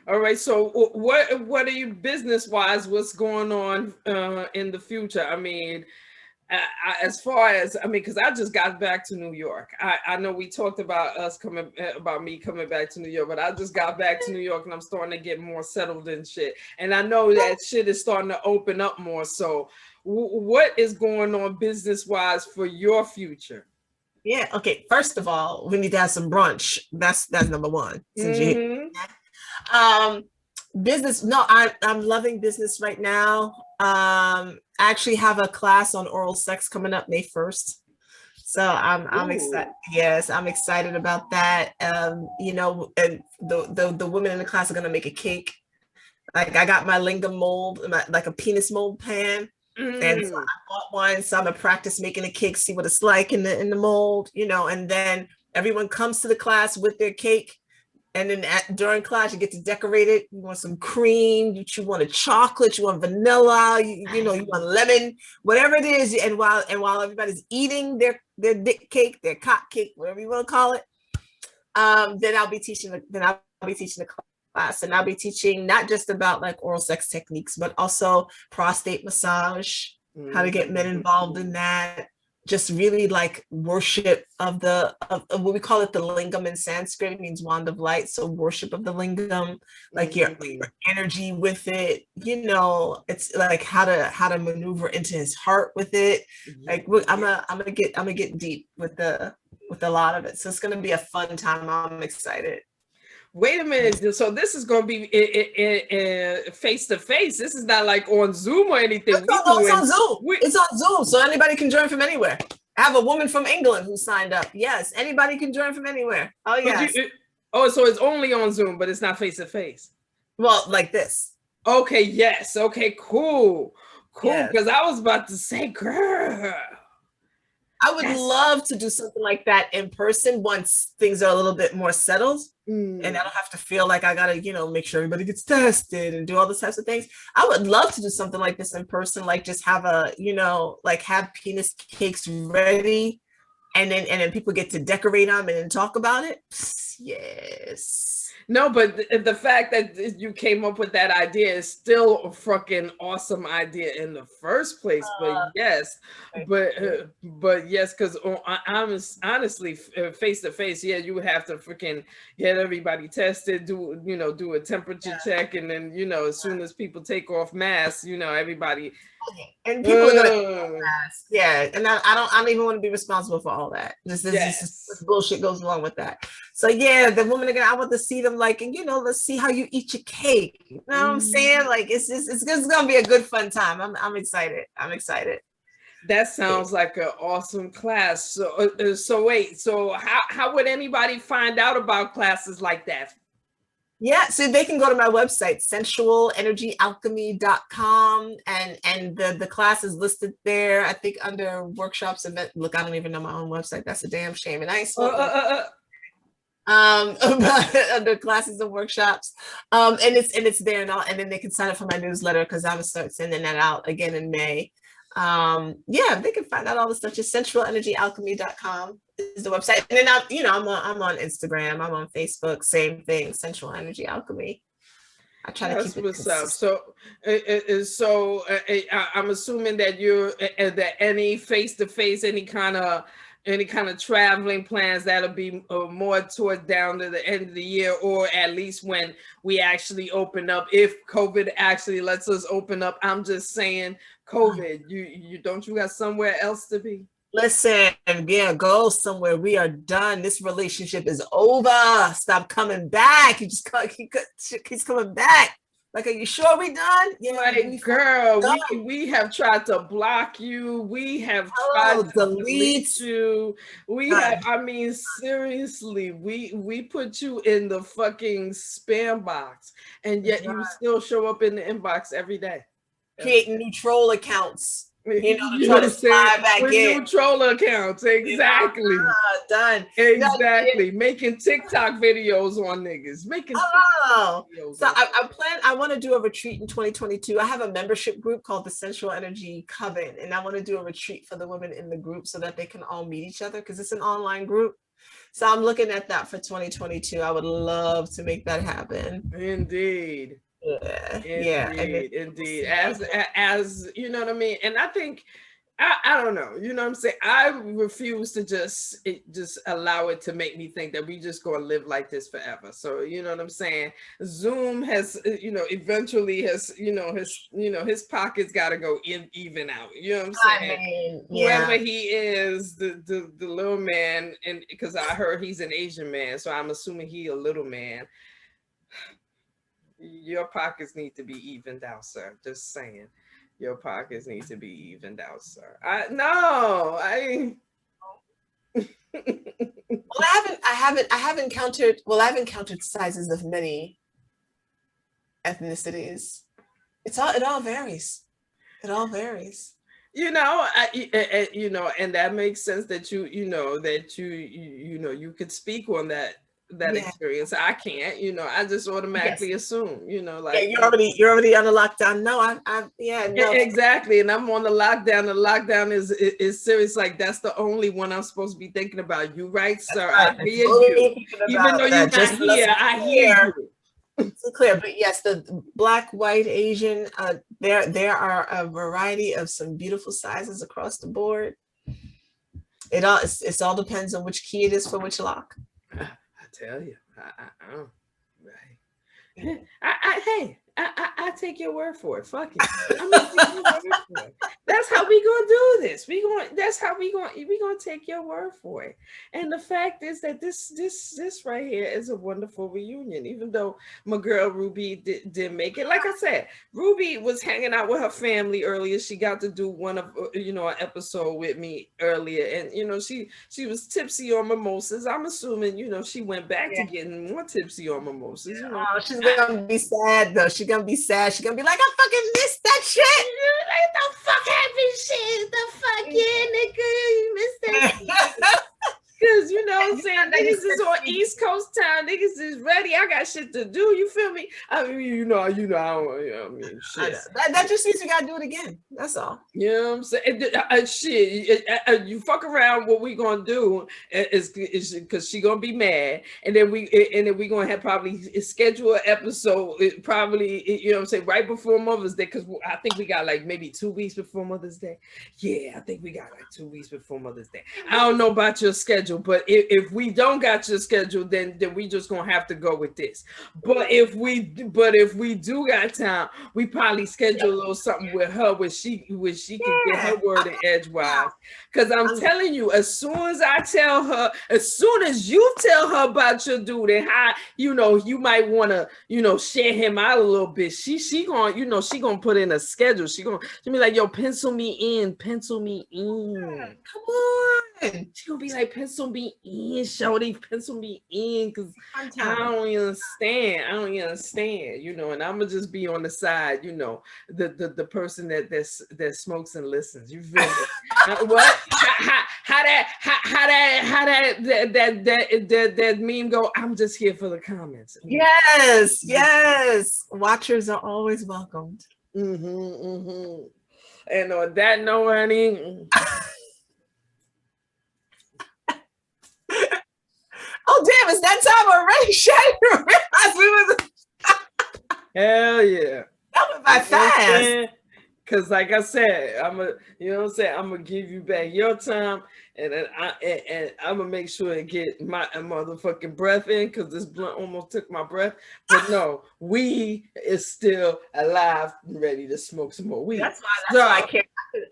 Speaker 3: All right. So what are you business wise? What's going on in the future? I mean, as far as, I mean, because I just got back to New York. I know we talked about about me coming back to New York, but I just got back to New York and I'm starting to get more settled and shit. And I know that shit is starting to open up more. So what is going on business wise for your future?
Speaker 2: Yeah. Okay. First of all, we need to have some brunch. That's number one. Since you, business. No, I'm loving business right now. I actually have a class on oral sex coming up May 1st. So I'm excited. Yes, I'm excited about that. You know, and the women in the class are gonna make a cake. Like I got my lingam mold, like a penis mold pan. And so I bought one, so I'm gonna practice making a cake, see what it's like in the mold, you know, and then everyone comes to the class with their cake. And then during class, you get to decorate it. You want some cream, you want a chocolate, you want vanilla, you know, you want lemon, whatever it is. And while everybody's eating their dick cake, their cock cake, whatever you want to call it, then I'll be teaching the class, and I'll be teaching not just about like oral sex techniques, but also prostate massage, how to get men involved in that. Just really like worship of what we call it, the lingam in Sanskrit. It means wand of light. So worship of the lingam, like your energy with it, you know, it's like how to maneuver into his heart with it. Like I'm gonna get deep with a lot of it. So it's gonna be a fun time. I'm excited.
Speaker 3: Wait a minute. So this is going to be face to face. This is not like on Zoom or anything.
Speaker 2: It's on Zoom. It's on Zoom, so anybody can join from anywhere. I have a woman from England who signed up. Yes, anybody can join from anywhere. Oh yes.
Speaker 3: So it's only on Zoom, but it's not face to face.
Speaker 2: Well, like this.
Speaker 3: Okay. Yes. Okay. Cool.
Speaker 2: Yes.
Speaker 3: Because I was about to say, girl,
Speaker 2: I would love to do something like that in person once things are a little bit more settled. And I don't have to feel like I gotta, you know, make sure everybody gets tested and do all those types of things. I would love to do something like this in person, like just have a, you know, like have penis cakes ready, and then people get to decorate them and then talk about it. Yes.
Speaker 3: No, but the fact that you came up with that idea is still a fucking awesome idea in the first place. But yes, because honestly, face to face, yeah, you would have to freaking get everybody tested, do a temperature check, and then as soon as people take off masks, everybody.
Speaker 2: And people are gonna yeah, and I don't even want to be responsible for all that. This bullshit goes along with that. So yeah, the women again, I want to see them like, and let's see how you eat your cake. You know what I'm saying? Like it's gonna be a good fun time. I'm excited.
Speaker 3: That sounds like an awesome class. So wait, so how would anybody find out about classes like that?
Speaker 2: Yeah, so they can go to my website, sensualenergyalchemy.com, and the class is listed there. I think under workshops and look, I don't even know my own website. That's a damn shame. And I ain't under classes and workshops. And it's there and then they can sign up for my newsletter because I'm gonna start sending that out again in May. Yeah, they can find out all the stuff. Just sensualenergyalchemy.com is the website, and then I'm on Instagram, I'm on Facebook, same thing, Sensual Energy Alchemy. I try to keep it consistent.
Speaker 3: I'm assuming that you're that any face-to-face, any kind of traveling plans that'll be more toward down to the end of the year, or at least when we actually open up, if COVID actually lets us open up. I'm just saying, COVID, you got somewhere else to be?
Speaker 2: Listen, yeah, go somewhere. We are done. This relationship is over. Stop coming back. You just keeps coming back. Like, are you sure we done? Yeah,
Speaker 3: Like, girl, we have tried to block you. We have tried to delete you. We have, I mean, seriously, we put you in the fucking spam box, and yet you still show up in the inbox every day.
Speaker 2: Creating new troll accounts.
Speaker 3: You know, to try to slide back with in. New troll accounts, exactly.
Speaker 2: Done.
Speaker 3: Exactly. Making TikTok videos on niggas. Making
Speaker 2: videos. So I want to do a retreat in 2022. I have a membership group called the Sensual Energy Coven, and I want to do a retreat for the women in the group so that they can all meet each other, because it's an online group. So I'm looking at that for 2022. I would love to make that happen.
Speaker 3: Indeed.
Speaker 2: Yeah,
Speaker 3: indeed. As you know what I mean, and I think I don't know, you know what I'm saying, I refuse to just allow it to make me think that we just gonna live like this forever. So you know what I'm saying, Zoom has, you know, eventually has, his pockets got to go even out, you know what I'm saying. I mean, whoever he is, the little man, and because I heard he's an Asian man, so I'm assuming he a little man. Your pockets need to be evened out, sir. Just saying. Your pockets need to be evened out, sir. Well,
Speaker 2: I've encountered sizes of many ethnicities. It all varies. It all varies.
Speaker 3: You know, and that makes sense that you could speak on that experience. I can't, I just automatically assume, like
Speaker 2: you're already on the lockdown. No,
Speaker 3: exactly. And I'm on the lockdown. The lockdown is serious. Like, that's the only one I'm supposed to be thinking about. You right, sir? I hear you. Even though you're not here, I hear you.
Speaker 2: So clear, but yes, the Black, white, Asian, there are a variety of some beautiful sizes across the board. It all depends on which key it is for which lock.
Speaker 3: Tell you, I take your word for it. Fuck it. I'm gonna take your word for it. That's how we gonna do this. That's how we gonna take your word for it. And the fact is that this right here is a wonderful reunion. Even though my girl Ruby didn't make it. Like I said, Ruby was hanging out with her family earlier. She got to do one of an episode with me earlier, and she was tipsy on mimosas. I'm assuming she went back to getting more tipsy on mimosas.
Speaker 2: Oh, she's gonna be sad though. She's gonna be sad. She's gonna be like, I fucking missed that shit.
Speaker 3: Like, the fuck happened shit? The fuck, nigga, you missed that. Because you know what I'm saying, niggas is on East Coast time, niggas is ready. I got shit to do. You feel me? I mean, I mean, shit.
Speaker 2: That just means we gotta do it again. That's all.
Speaker 3: You know what I'm saying? Shit, you fuck around. What we gonna do is because she gonna be mad, and then we gonna have probably schedule an episode. Probably, you know what I'm saying, right before Mother's Day, because I think we got like maybe 2 weeks before Mother's Day. Yeah, I think we got like 2 weeks before Mother's Day. I don't know about your schedule. But if we don't got your schedule, then we just gonna have to go with this. But if we do got time, we probably schedule a little something with her where she can get her word in edgewise. Because I'm telling you, as soon as you tell her about your dude and how you might want to share him out a little bit, she gonna she gonna put in a schedule. She be like, yo, pencil me in. Come on. She gonna be like, pencil me in, shorty, pencil me in, because I don't understand, and I'm gonna just be on the side, the person that smokes and listens. You feel me? What? How that meme go? I'm just here for the comments.
Speaker 2: Yes. Watchers are always welcomed.
Speaker 3: And on that note, honey.
Speaker 2: Oh damn! It's that time already. Shit,
Speaker 3: Hell yeah!
Speaker 2: That went by fast.
Speaker 3: Cause like I said, you know what I'm saying, I'm gonna give you back your time, and then I'm gonna make sure to get my motherfucking breath in, cause this blunt almost took my breath. But no, we is still alive and ready to smoke some more weed.
Speaker 2: That's why I can't.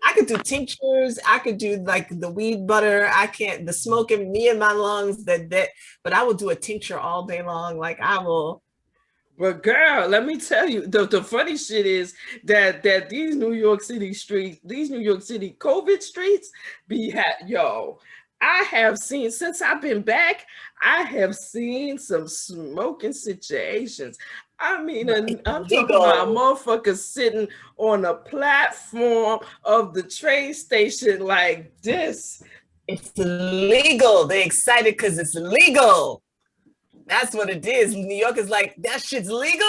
Speaker 2: I could do tinctures. I could do like the weed butter. I can't the smoking me in my lungs. But I will do a tincture all day long. Like I will.
Speaker 3: But girl, let me tell you, the funny shit is that these New York City streets, these New York City COVID streets, I have seen, since I've been back, I have seen some smoking situations. I mean, I'm talking about motherfuckers sitting on a platform of the train station like this.
Speaker 2: It's illegal. They're excited because it's legal. That's what it is. New York is like, that shit's legal?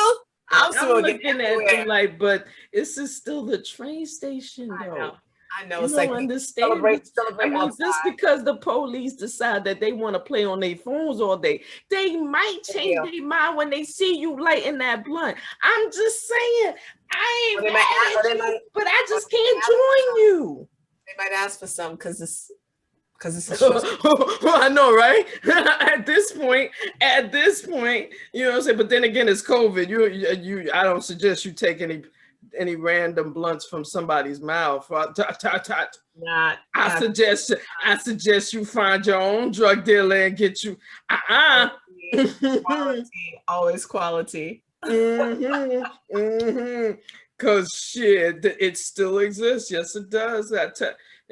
Speaker 2: I'm
Speaker 3: looking at them like, but this is still the train station, though.
Speaker 2: I know.
Speaker 3: You
Speaker 2: It's
Speaker 3: don't
Speaker 2: like
Speaker 3: understand.
Speaker 2: celebrate
Speaker 3: I mean, just because the police decide that they want to play on their phones all day, they might change their mind when they see you lighting that blunt. I'm just saying, I ain't mad at you, but I just can't join you.
Speaker 2: They might ask for some because it's
Speaker 3: I know, right? At this point, you know what I'm saying. But then again, it's COVID. You. I don't suggest you take any random blunts from somebody's mouth. I suggest you find your own drug dealer and get you.
Speaker 2: Quality, always quality.
Speaker 3: Cause shit, it still exists. Yes, it does.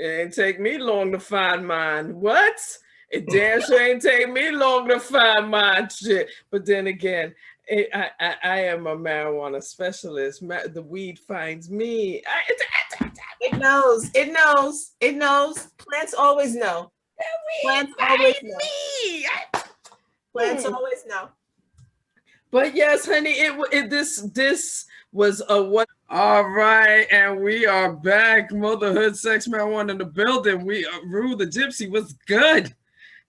Speaker 3: It ain't take me long to find mine. What? It damn sure ain't take me long to find mine. Shit. But then again, I am a marijuana specialist. The weed finds me.
Speaker 2: It knows. It knows. It knows. Plants always know. Plants always know. Plants always know.
Speaker 3: But yes, honey, this was a what? All right, and we are back. Motherhood, sex, marijuana in the building. We Rue the Gypsy was good.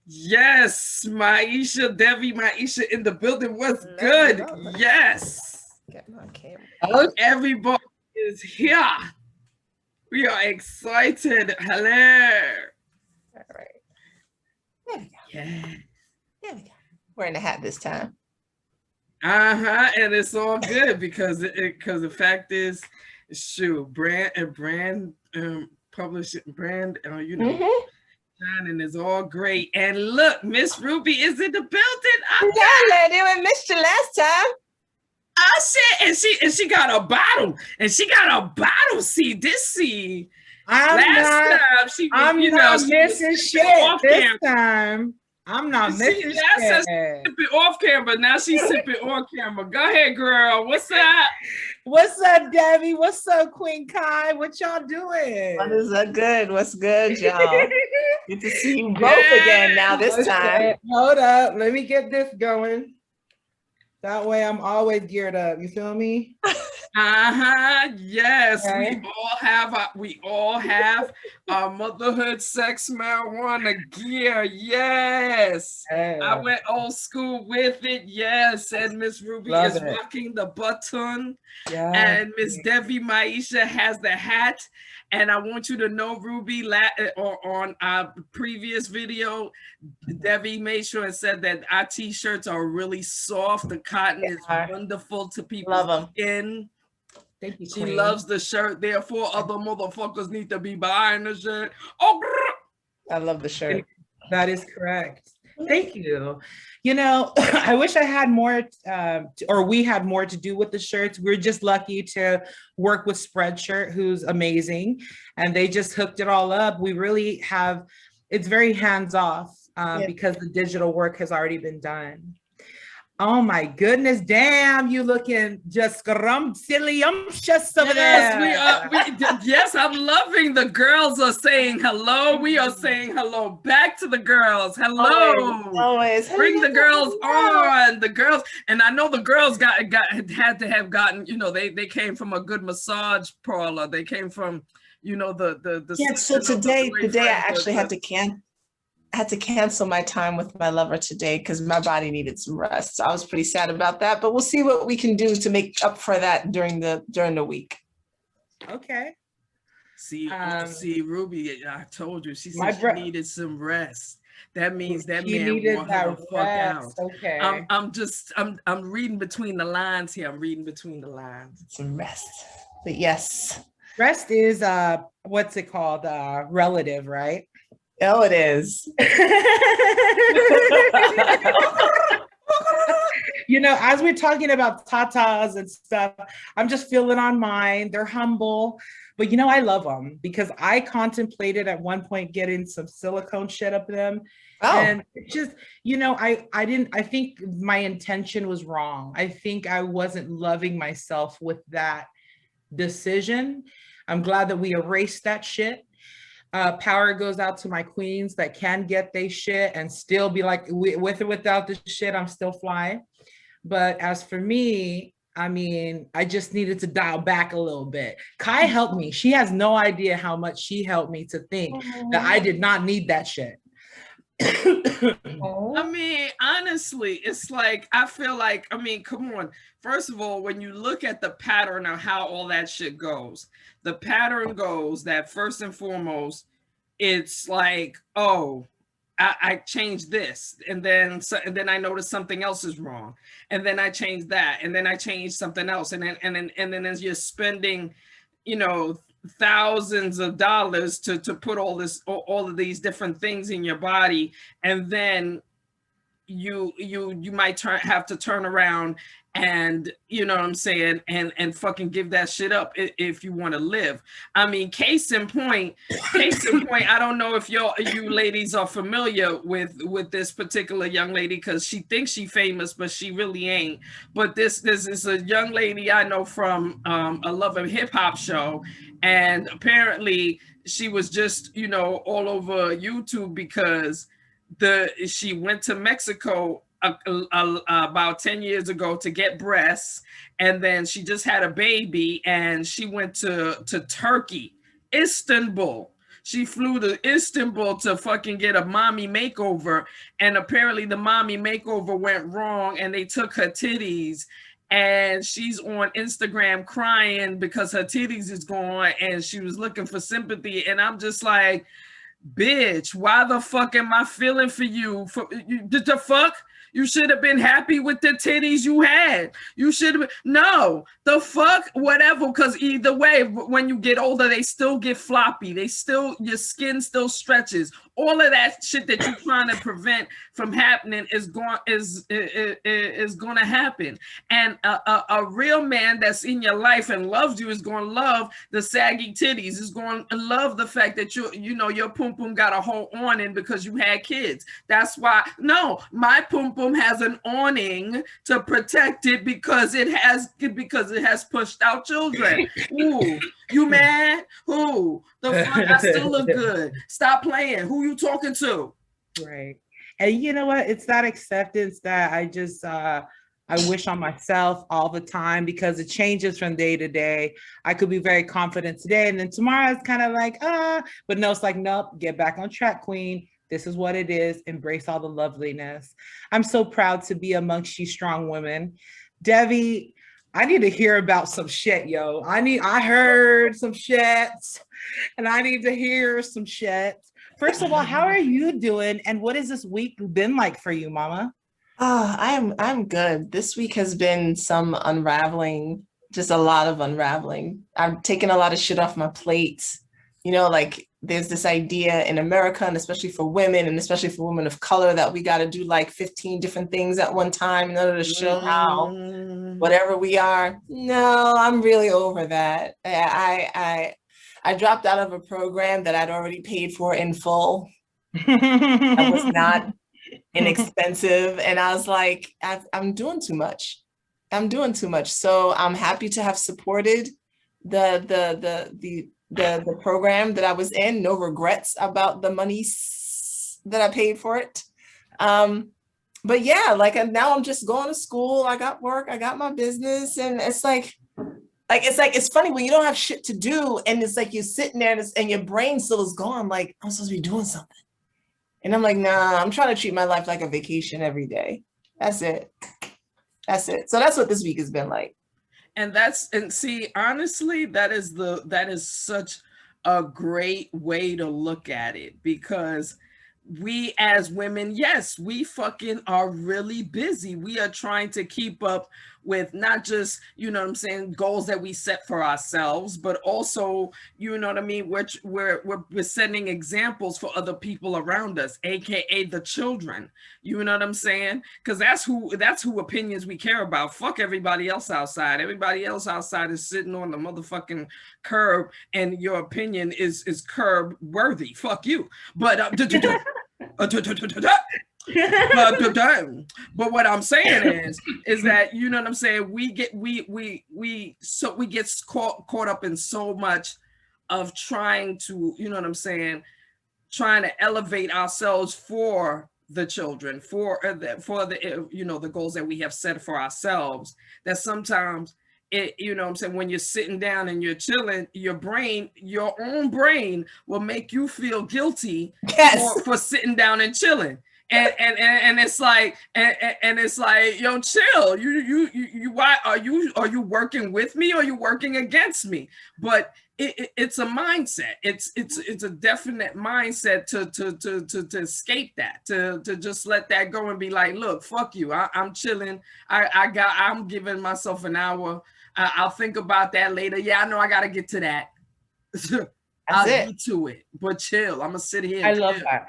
Speaker 3: Yes, Maisha in the building was good. Yes.
Speaker 2: Get my camera.
Speaker 3: Everybody is here. We are excited. Hello.
Speaker 2: All right. There we go.
Speaker 3: Yeah.
Speaker 2: There we go. Wearing the hat this time.
Speaker 3: And it's all good because the fact is, brand publishing brand, and it's all great. And look, Miss Ruby is in the building.
Speaker 2: We missed you last time.
Speaker 3: Oh shit! And she got a bottle. See,
Speaker 4: I'm not missing shit this time. I'm not missing shit.
Speaker 3: Sipping off camera. Now she's sipping on camera. Go ahead, girl. What's up?
Speaker 4: What's up, Debbie? What's up, Queen Kai? What y'all doing?
Speaker 2: What is up? Good. What's good, y'all? Good to see you both again now this time.
Speaker 4: Hold up. Let me get this going. That way I'm always geared up. You feel me?
Speaker 3: Yes.
Speaker 4: Okay.
Speaker 3: We all have our motherhood, sex, marijuana gear. Yes.
Speaker 4: Hey.
Speaker 3: I went old school with it. Yes. And Miss Ruby is rocking the button.
Speaker 4: Yeah.
Speaker 3: And Miss Debbie Maisha has the hat. And I want you to know, Ruby, on our previous video, Debbie made sure and said that our t-shirts are really soft. The cotton is wonderful to people's skin.
Speaker 4: Thank you,
Speaker 3: She loves the shirt. Therefore, other motherfuckers need to be buying the shirt. Oh,
Speaker 2: I love the shirt.
Speaker 4: That is correct. Thank you. You know, I wish I had more, or we had more to do with the shirts. We're just lucky to work with Spreadshirt, who's amazing, and they just hooked it all up. We really have, it's very hands-off because the digital work has already been done. Oh my goodness, damn, you looking just scrumptious over there.
Speaker 3: Yes, I'm loving the girls are saying hello. We are saying hello back to the girls. Hello.
Speaker 2: Always.
Speaker 3: Bring the girls on. The girls, and I know the girls had to have gotten, you know, they came from a good massage parlor. They came from, you know, the
Speaker 2: yeah, so today I actually had to cancel my time with my lover today because my body needed some rest. So I was pretty sad about that, but we'll see what we can do to make up for that during the week.
Speaker 4: Okay.
Speaker 1: See,
Speaker 4: Um,
Speaker 1: see, Ruby, I told you, she
Speaker 4: my
Speaker 1: said she
Speaker 4: bro,
Speaker 1: needed some rest. That means that
Speaker 4: she
Speaker 1: man
Speaker 4: needed
Speaker 1: wore her the
Speaker 4: that
Speaker 1: fuck
Speaker 4: rest.
Speaker 1: out.
Speaker 4: Okay.
Speaker 1: I'm reading between the lines here. I'm reading between the lines.
Speaker 2: Some rest. But yes.
Speaker 4: Rest is what's it called? Relative, right?
Speaker 2: Oh, it is.
Speaker 4: You know, as we're talking about tatas and stuff, I'm just feeling on mine. They're humble, but you know, I love them because I contemplated at one point getting some silicone shit up them.
Speaker 2: Oh,
Speaker 4: And it just, you know, I think my intention was wrong. I think I wasn't loving myself with that decision. I'm glad that we erased that shit. Power goes out to my queens that can get they shit and still be like, with or without the shit, I'm still flying. But as for me, I mean, I just needed to dial back a little bit. Kai helped me. She has no idea how much she helped me to think that I did not need that shit.
Speaker 1: I mean, honestly, it's like, I feel like, I mean, come on. First of all, when you look at the pattern of how all that shit goes, the pattern goes that first and foremost, it's like, oh, I changed this, and then I noticed something else is wrong, and then I changed that, and then I changed something else, and then as you're spending, you know, thousands of dollars to put all of these different things in your body, and then you might have to turn around and, you know what I'm saying, and fucking give that shit up if you want to live. I mean, case in point, I don't know if you ladies are familiar with this particular young lady, because she thinks she's famous, but she really ain't. But this is a young lady I know from a Love and Hip Hop show, and apparently she was just, you know, all over YouTube because she went to Mexico about 10 years ago to get breasts, and then she just had a baby, and she went to Turkey, Istanbul. She flew to Istanbul to fucking get a mommy makeover, and apparently the mommy makeover went wrong, and they took her titties, and she's on Instagram crying because her titties is gone, and she was looking for sympathy, and I'm just like, bitch, why the fuck am I feeling for you? The fuck? You should have been happy with the titties you had. You should have, no, the fuck, whatever, because either way, when you get older, they still get floppy. Your skin still stretches. All of that shit that you're trying to prevent from happening is going to happen. And a real man that's in your life and loves you is going to love the saggy titties. Is going to love the fact that you know your pum pum got a whole awning because you had kids. That's why. No, my pum pum has an awning to protect it because it has pushed out children. Ooh, you mad? Who? The fuck? I still look good. Stop playing. Who you talking to?
Speaker 4: Right. And you know what? It's that acceptance that I just I wish on myself all the time, because it changes from day to day. I could be very confident today, and then tomorrow it's kind of like, but no, it's like, nope, get back on track, queen. This is what it is. Embrace all the loveliness. I'm so proud to be amongst you strong women. Devi, I need to hear about some shit, yo. I heard some shit, and I need to hear some shit. First of all, how are you doing? And what has this week been like for you, mama?
Speaker 2: Oh, I'm good. This week has been some unraveling, just a lot of unraveling. I've taken a lot of shit off my plate. You know, like there's this idea in America, and especially for women, and especially for women of color, that we got to do like 15 different things at one time in order to show how whatever we are. No, I'm really over that. I dropped out of a program that I'd already paid for in full. That was not inexpensive, and I was like, I'm doing too much. So I'm happy to have supported the program that I was in. No regrets about the money that I paid for it. But yeah, like now I'm just going to school. I got work. I got my business, and it's funny when you don't have shit to do, and it's like you're sitting there and your brain still is gone. Like, I'm supposed to be doing something. And I'm like, nah, I'm trying to treat my life like a vacation every day. That's it. So that's what this week has been like.
Speaker 1: And see, honestly, that is such a great way to look at it, because we as women, yes, we fucking are really busy. We are trying to keep up with not just, you know what I'm saying, goals that we set for ourselves, but also, you know what I mean, we're setting examples for other people around us, aka the children. You know what I'm saying? Because that's who opinions we care about. Fuck everybody else outside. Everybody else outside is sitting on the motherfucking curb, and your opinion is curb worthy. Fuck you. But but what I'm saying is that, you know what I'm saying, we get caught up in so much of trying to, you know what I'm saying, trying to elevate ourselves for the children, for the you know, the goals that we have set for ourselves, that sometimes it, you know what I'm saying, when you're sitting down and you're chilling, your own brain will make you feel guilty for sitting down and chilling. And it's like, and it's like, yo, chill. You why are you working with me, or are you working against me? But it's a mindset. It's a definite mindset to escape that, to just let that go and be like, look, fuck you. I'm chilling. I'm giving myself an hour. I'll think about that later. Yeah, I know I gotta get to that. I'll get to it. But chill. I'm gonna sit here.
Speaker 4: I love that.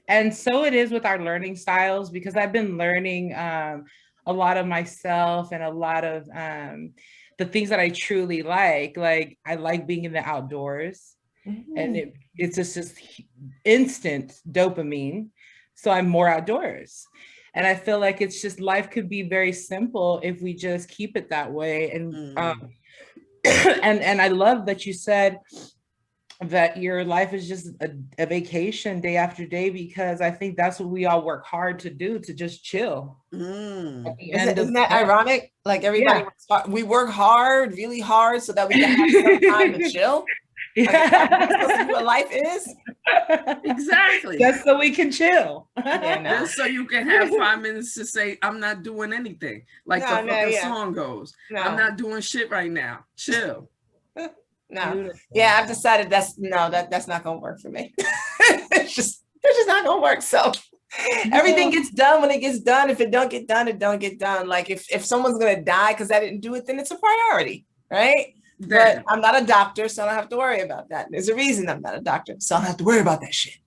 Speaker 4: And so it is with our learning styles, because I've been learning a lot of myself, and a lot of the things that I truly like. Like, I like being in the outdoors, and it's just instant dopamine. So I'm more outdoors. And I feel like it's just, life could be very simple if we just keep it that way. And and I love that you said that your life is just a vacation day after day, because I think that's what we all work hard to do, to just chill.
Speaker 2: Isn't that ironic? Like, everybody works hard. We work hard, really hard, so that we can have some time to chill. Yeah. That's supposed to be what life is.
Speaker 1: Exactly.
Speaker 4: Just so we can chill.
Speaker 1: Just so you can have 5 minutes to say, I'm not doing anything. Like the fucking song goes. I'm not doing shit right now. Chill.
Speaker 2: No. Beautiful. Yeah, I've decided that's not gonna work for me. it's just not gonna work. So everything gets done when it gets done. If it don't get done, it don't get done. Like, if someone's gonna die because I didn't do it, then it's a priority, right? But I'm not a doctor, so I don't have to worry about that. There's a reason I'm not a doctor, so I don't have to worry about that shit.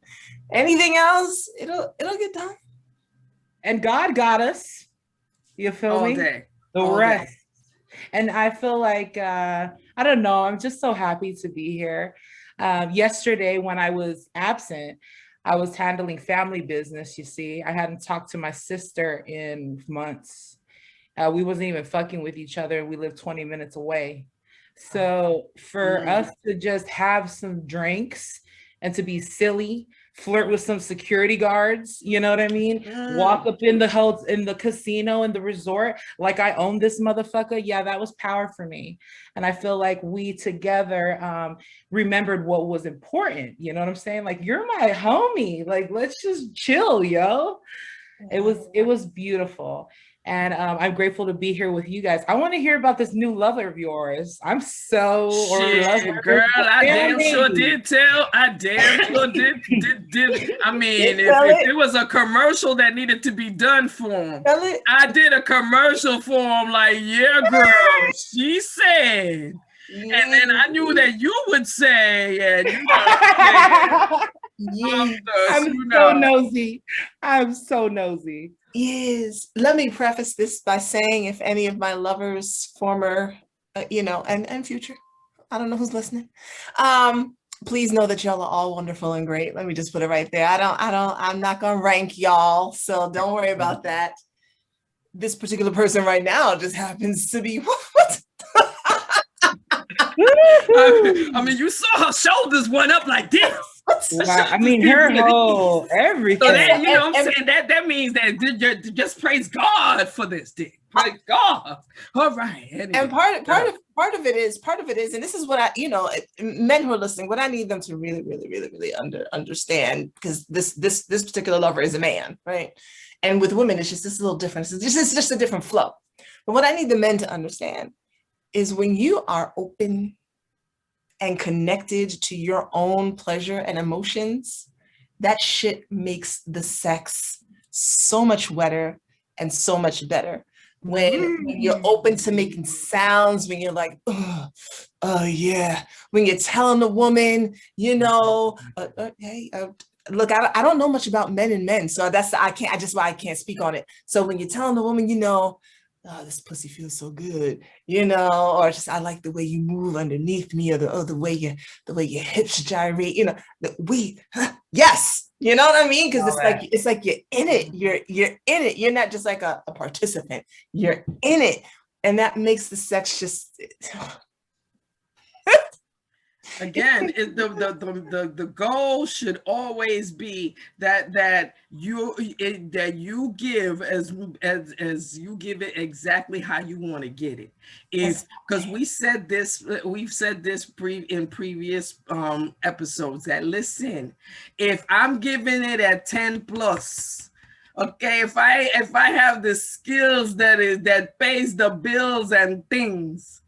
Speaker 2: Anything else, it'll get done.
Speaker 4: And God got us. You feel me? The rest. And I feel like, I don't know, I'm just so happy to be here. Yesterday, when I was absent, I was handling family business, you see. I hadn't talked to my sister in months. We wasn't even fucking with each other. We lived 20 minutes away. So for us to just have some drinks and to be silly, flirt with some security guards, you know what I mean? Walk up in the casino, in the resort, like I own this motherfucker. Yeah, that was power for me. And I feel like we together remembered what was important. You know what I'm saying? Like, you're my homie. Like, let's just chill, yo. It was beautiful. And I'm grateful to be here with you guys. I want to hear about this new lover of yours. I'm so
Speaker 1: girl. I damn sure did tell. I damn sure did. I mean, if it was a commercial that needed to be done for him, I did a commercial for him. Like, yeah, girl, she said. And then I knew that you would say, and you know,
Speaker 4: I'm so nosy. I'm so nosy.
Speaker 2: Yes. Let me preface this by saying, if any of my lovers, former, and future, I don't know who's listening, please know that y'all are all wonderful and great. Let me just put it right there. I'm not gonna rank y'all, so don't worry about that. This particular person right now just happens to be what?
Speaker 1: I mean, you saw her shoulders went up like this.
Speaker 4: Wow. I mean, her whole everything.
Speaker 1: So that, you know what I'm saying? That means that just praise God for this dick. Praise God. All right. Anyway.
Speaker 2: And part of it is, and this is what men who are listening, what I need them to really, really, really, really understand, because this particular lover is a man, right? And with women, it's just a little different. It's just a different flow. But what I need the men to understand is when you are open and connected to your own pleasure and emotions, that shit makes the sex so much wetter and so much better. When you're open to making sounds, when you're like, oh yeah, when you're telling the woman, you know, hey, look, I don't know much about men and men, so that's I just why I can't speak on it. So when you're telling the woman, you know, oh, this pussy feels so good, you know, or just I like the way you move underneath me, or the way your hips gyrate, you know, yes, you know what I mean? Because it's like you're in it, you're in it, you're not just like a participant, you're in it, and that makes the sex just.
Speaker 3: Again, the goal should always be that you give as you give it exactly how you want to get it. Because we've said this in previous episodes, that listen, if I'm giving it at 10 plus, okay, if I have the skills that pays the bills and things,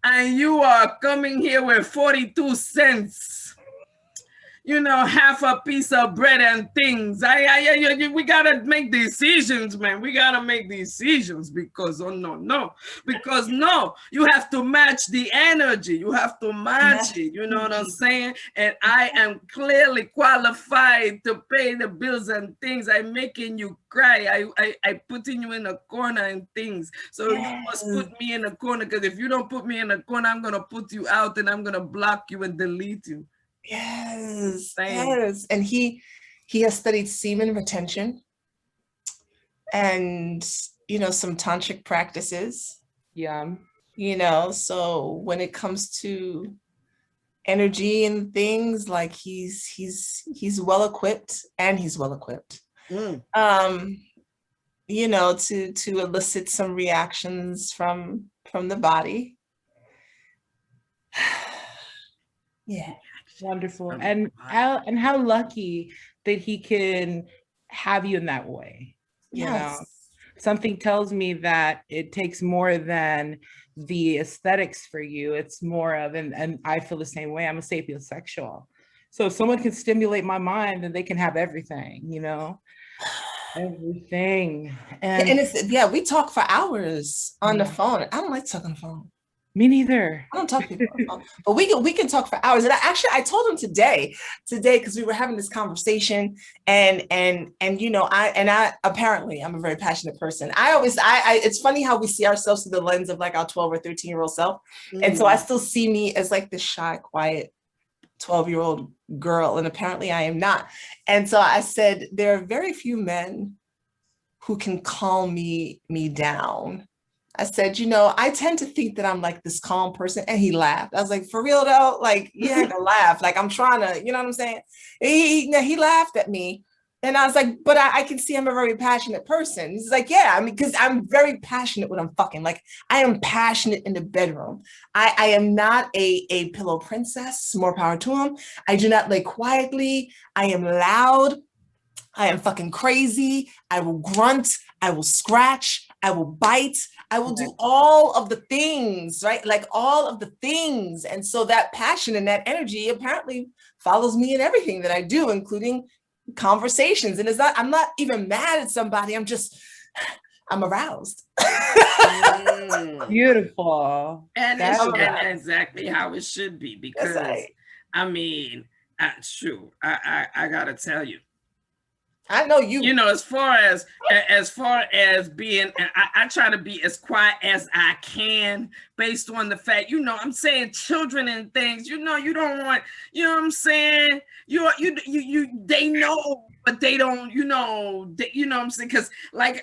Speaker 3: and you are coming here with 42 cents, you know, half a piece of bread and things. We gotta make decisions, man. We gotta make decisions because you have to match the energy. You have to match it. You know what I'm saying? And I am clearly qualified to pay the bills and things. I'm making you cry. I putting you in a corner and things. So you must put me in a corner, because if you don't put me in a corner, I'm gonna put you out and I'm gonna block you and delete you.
Speaker 2: Yes. And he has studied semen retention and, you know, some tantric practices.
Speaker 4: Yeah.
Speaker 2: You know, so when it comes to energy and things, like he's well equipped, and he's well equipped. You know, to elicit some reactions from the body. Yeah.
Speaker 4: Wonderful. And how lucky that he can have you in that way. You know, something tells me that it takes more than the aesthetics for you. It's more of, and I feel the same way. I'm a sapiosexual. So if someone can stimulate my mind, then they can have everything, you know, everything.
Speaker 2: And it's, we talk for hours on the phone. I don't like talking on the phone.
Speaker 4: Me neither.
Speaker 2: I don't talk to people on the phone, but we can talk for hours. And I told him today, because we were having this conversation, and you know, I apparently I'm a very passionate person. It's funny how we see ourselves through the lens of like our 12 or 13-year-old self. And so I still see me as like this shy, quiet 12-year-old girl, and apparently I am not. And so I said, there are very few men who can calm me down. I said, you know, I tend to think that I'm like this calm person. And he laughed. I was like, for real though? Like, you had to laugh. Like, I'm trying to, you know what I'm saying? He laughed at me. And I was like, but I can see I'm a very passionate person. He's like, yeah, I mean, because I'm very passionate when I'm fucking. Like, I am passionate in the bedroom. I am not a pillow princess. More power to him. I do not lay quietly. I am loud. I am fucking crazy. I will grunt. I will scratch. I will bite. I will do all of the things, right? Like all of the things. And so that passion and that energy apparently follows me in everything that I do, including conversations. And I'm not even mad at somebody. I'm aroused.
Speaker 4: Beautiful.
Speaker 3: And it's exactly how it should be, because I mean, true. I gotta tell you,
Speaker 2: I know you.
Speaker 3: You know, as far as being, I try to be as quiet as I can, based on the fact, you know, I'm saying children and things. You know, you don't want, you know what I'm saying. They know, but they don't. You know, you know what I'm saying.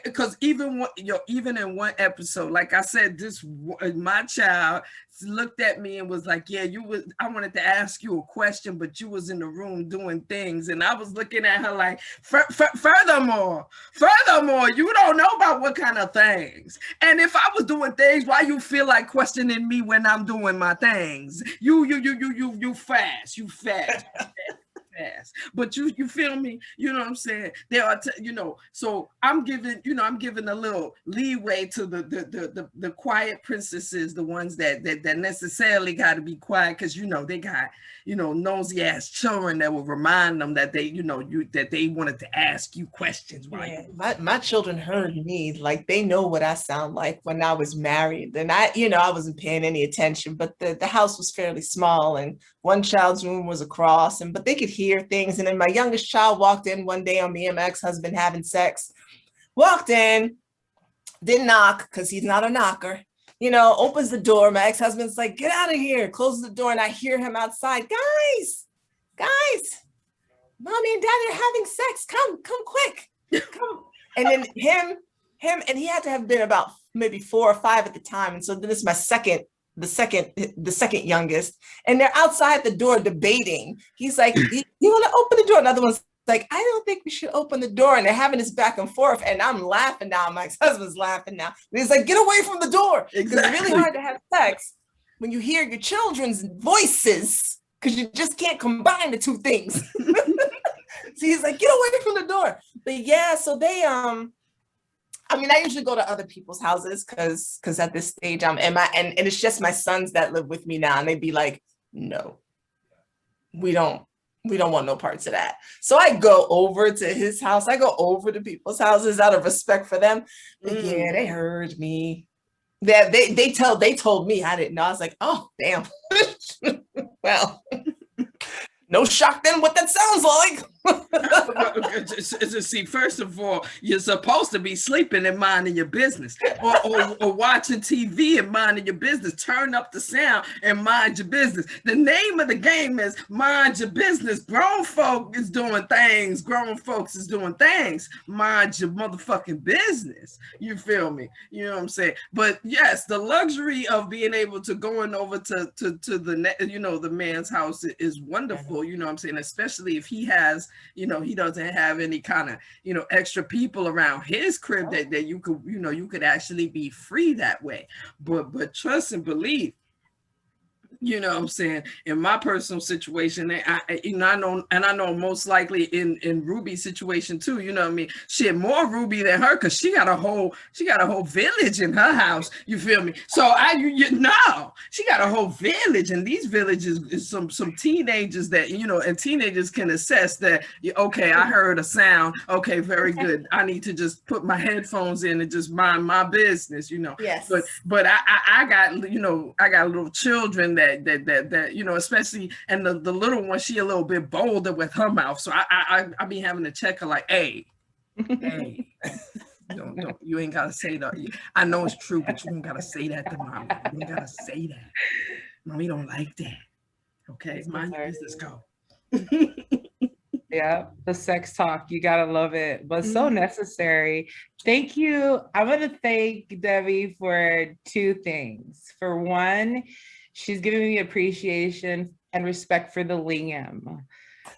Speaker 3: Because even in one episode, like I said, my child looked at me and was like, yeah, I wanted to ask you a question, but you was in the room doing things. And I was looking at her like, furthermore, you don't know about what kind of things. And if I was doing things, why you feel like questioning me when I'm doing my things? You fast. fast. But you feel me? You know what I'm saying? There are, so I'm giving a little leeway to the quiet princesses, the ones that necessarily got to be quiet because they got nosy ass children that will remind them that they that they wanted to ask you questions.
Speaker 2: Yeah, my children heard me, like they know what I sound like when I was married, and I wasn't paying any attention, but the house was fairly small, and one child's room was across, but they could hear things. And then my youngest child walked in one day on me and my ex-husband having sex, walked in, didn't knock because he's not a knocker, opens the door. My ex-husband's like, get out of here, closes the door, and I hear him outside, guys, mommy and daddy are having sex, come quick, come. And then him, and he had to have been about maybe 4 or 5 at the time. And so then this is the second youngest, and they're outside the door debating. He's like, you want to open the door? Another one's like, I don't think we should open the door. And they're having this back and forth, and I'm laughing now. My ex-husband's laughing now. And he's like, get away from the door. Exactly. It's really hard to have sex when you hear your children's voices, because you just can't combine the two things. So he's like, get away from the door. But yeah, so they, I usually go to other people's houses because at this stage and it's just my sons that live with me now, and they'd be like, no, we don't want no parts of that. So I go over to his house. I go over to people's houses out of respect for them. But yeah, they heard me. They told me, I didn't know. I was like, oh, damn. Well, no shock then what that sounds like.
Speaker 3: See, first of all, you're supposed to be sleeping and minding your business, or watching TV and minding your business. Turn up the sound and mind your business. The name of the game is mind your business. Grown folk is doing things. Grown folks is doing things. Mind your motherfucking business. You feel me? You know what I'm saying? But yes, the luxury of being able to going over to the man's house is wonderful. You know what I'm saying? Especially if he has, he doesn't have any kind of, extra people around his crib that you could, you could actually be free that way. But trust and believe, you know what I'm saying, in my personal situation, I know most likely in Ruby's situation too, you know what I mean, shit, more Ruby than her, because she got a whole village in her house, you feel me? So she got a whole village, and these villages is some teenagers that, and teenagers can assess that, okay, I heard a sound, okay, very good, I need to just put my headphones in and just mind my business,
Speaker 2: Yes.
Speaker 3: But I got little children that especially, and the little one, she a little bit bolder with her mouth, so I be having to check her like, hey, no, you ain't gotta say that. I know it's true, but you don't gotta say that to mommy. You don't gotta say that. Mommy don't like that. Okay, mind your business, go.
Speaker 4: Yeah, the sex talk, you gotta love it, but so necessary. Thank you. I want to thank Debbie for 2 things. For one, she's giving me appreciation and respect for the lingam.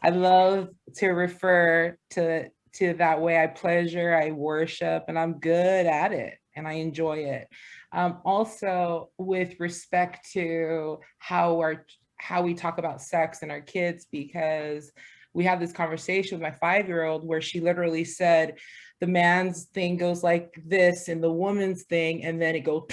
Speaker 4: I love to refer to that way. I pleasure, I worship, and I'm good at it, and I enjoy it. Also, with respect to how we talk about sex and our kids, because we had this conversation with my 5-year-old where she literally said the man's thing goes like this and the woman's thing, and then it goes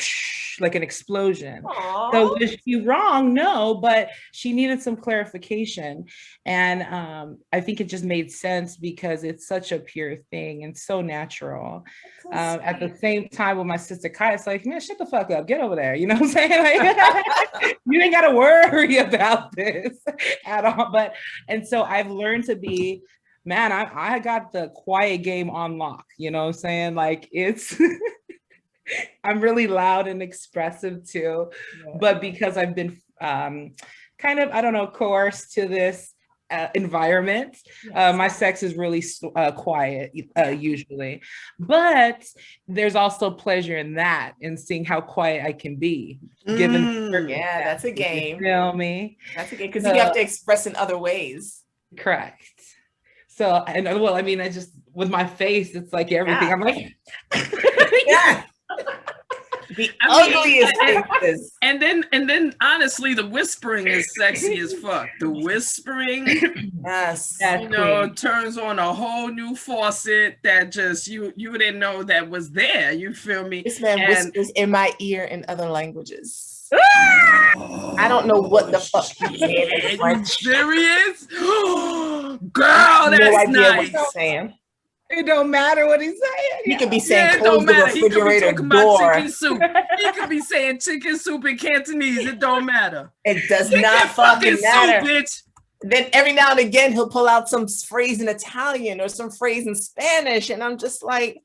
Speaker 4: like an explosion. Aww. So is she wrong? No, but she needed some clarification. And I think it just made sense because it's such a pure thing and so natural. At the same time with my sister Kai, it's like, man, shut the fuck up, get over there. You know what I'm saying? Like, you ain't got to worry about this at all. And so I've learned to be, man, I got the quiet game on lock. You know what I'm saying? Like it's, I'm really loud and expressive too, but because I've been kind of, I don't know, coerced to this environment, my sex is really quiet usually, but there's also pleasure in that, in seeing how quiet I can be. Given
Speaker 2: that's a game.
Speaker 4: You feel me?
Speaker 2: That's a game, because you have to express in other ways.
Speaker 4: Correct. So, and well, I mean, I just, with my face, it's like everything. I'm like,
Speaker 2: The
Speaker 3: I mean,
Speaker 2: ugliest faces.
Speaker 3: And then honestly, the whispering is sexy as fuck. The whispering,
Speaker 2: Yes.
Speaker 4: That's queen.
Speaker 3: turns on a whole new faucet that just you didn't know that was there. You feel me?
Speaker 2: This man
Speaker 3: And-
Speaker 2: whispers in my ear in other languages. I don't know what the fuck he's saying in
Speaker 3: You
Speaker 2: French.
Speaker 3: serious? Girl,
Speaker 2: I have no
Speaker 3: that's
Speaker 2: idea what
Speaker 3: nice.
Speaker 2: he's saying.
Speaker 4: It don't matter what he's saying.
Speaker 2: He could be
Speaker 3: Yeah,
Speaker 2: saying
Speaker 3: it
Speaker 2: close
Speaker 3: don't
Speaker 2: the
Speaker 3: matter. He could be
Speaker 2: refrigerator
Speaker 3: talking about
Speaker 2: door.
Speaker 3: chicken soup. He could be saying chicken soup in Cantonese. It don't matter.
Speaker 2: It does
Speaker 3: Chicken
Speaker 2: not fucking matter.
Speaker 3: soup, bitch.
Speaker 2: Then every now and again he'll pull out some phrase in Italian or some phrase in Spanish, and I'm just like,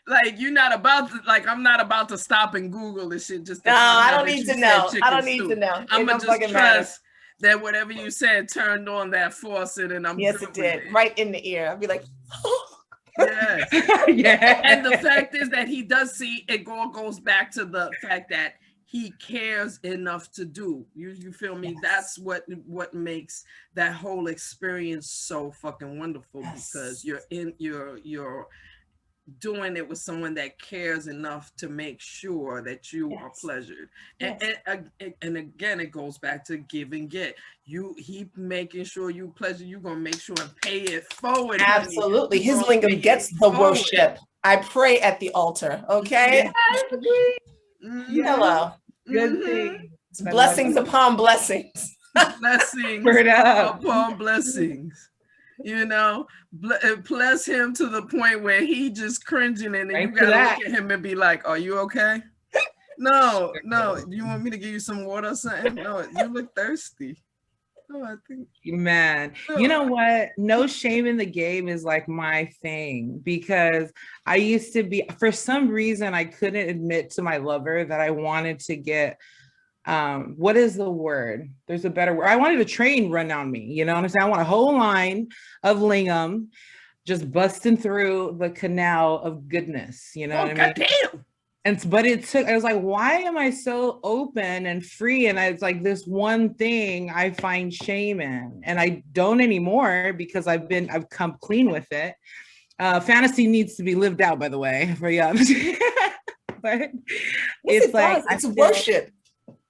Speaker 3: Like you're not about to. Like I'm not about to stop and Google this shit. Just to
Speaker 2: no,
Speaker 3: find
Speaker 2: I
Speaker 3: out
Speaker 2: don't
Speaker 3: that
Speaker 2: need
Speaker 3: you
Speaker 2: to
Speaker 3: said
Speaker 2: know. I
Speaker 3: chicken
Speaker 2: don't need to
Speaker 3: soup.
Speaker 2: know.
Speaker 3: I'm
Speaker 2: It
Speaker 3: gonna
Speaker 2: don't
Speaker 3: just
Speaker 2: fucking matter.
Speaker 3: trust that whatever you said turned on that faucet, and I'm
Speaker 2: Yes,
Speaker 3: good
Speaker 2: it
Speaker 3: with
Speaker 2: did. Right in the ear. I'd be like,
Speaker 3: Yes.
Speaker 4: Yeah.
Speaker 3: And the fact is that he does see it all goes back to the fact that he cares enough to do. You feel me?
Speaker 2: Yes.
Speaker 3: That's what makes that whole experience so fucking wonderful because
Speaker 2: Yes.
Speaker 3: you're doing it with someone that cares enough to make sure that you are
Speaker 2: Yes.
Speaker 3: pleasured.
Speaker 2: Yes.
Speaker 3: And again, it goes back to give and get. He making sure you pleasure, you're gonna make sure and pay it forward. honey.
Speaker 2: absolutely.
Speaker 3: You
Speaker 2: His
Speaker 3: gonna pay
Speaker 2: lingam
Speaker 3: it
Speaker 2: gets the
Speaker 3: forward.
Speaker 2: worship. I pray at the altar. Okay.
Speaker 3: Mhm.
Speaker 2: Hello.
Speaker 4: Good
Speaker 3: Mhm.
Speaker 4: thing.
Speaker 2: It's blessings upon blessings.
Speaker 3: Blessings
Speaker 4: Word up.
Speaker 3: upon blessings. You know, bless him to the point where he just cringing and then you
Speaker 4: Right for
Speaker 3: gotta
Speaker 4: that.
Speaker 3: look at him and be like, "Are you okay?" No. You want me to give you some water or something? No, you look thirsty. No, I think
Speaker 4: Man, you know what? No shame in the game is like my thing because I used to be, for some reason, I couldn't admit to my lover that I wanted to get, what is the word? There's a better word. I wanted a train run on me, you know what I'm saying? I want a whole line of lingam just busting through the canal of goodness, you know what I mean?
Speaker 3: goddamn.
Speaker 4: But it took, I was like, why am I so open and free? And it's like this one thing I find shame in, and I don't anymore because I've come clean with it. Fantasy needs to be lived out, by the way, for young. But
Speaker 2: Yes,
Speaker 4: it's like,
Speaker 2: it's worship.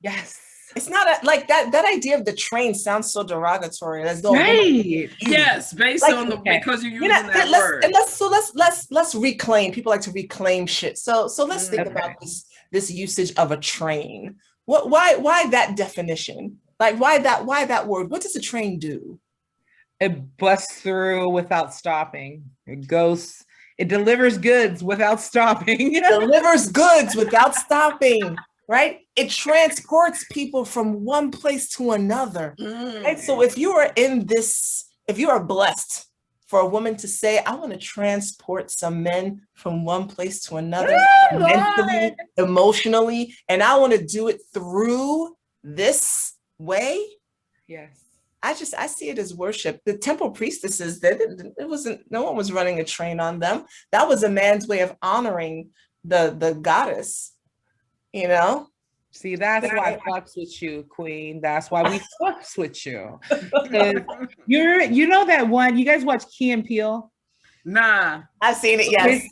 Speaker 4: yes.
Speaker 2: It's not like that idea of the train sounds so derogatory as though
Speaker 4: Right.
Speaker 3: Yes, based
Speaker 2: Like,
Speaker 3: on
Speaker 4: okay.
Speaker 3: because you're using
Speaker 2: you know,
Speaker 3: that word.
Speaker 2: let's reclaim. People like to reclaim shit. So let's think
Speaker 4: Okay.
Speaker 2: about this usage of a train. Why that definition? Like why that word? What does a train do?
Speaker 4: It busts through without stopping. It delivers goods without stopping.
Speaker 2: Delivers goods without stopping, right? It transports people from one place to another. Right? So if you are blessed for a woman to say, I want to transport some men from one place to another, mentally, emotionally, and I want to do it through this way.
Speaker 4: Yes.
Speaker 2: I see it as worship. The temple priestesses, no one was running a train on them. That was a man's way of honoring the goddess, you know?
Speaker 4: See, that's why I fucks with you, Queen. That's why we fucks with you. 'Cause you know that one, you guys watch Key and Peele?
Speaker 3: Nah.
Speaker 2: I've seen it, yes.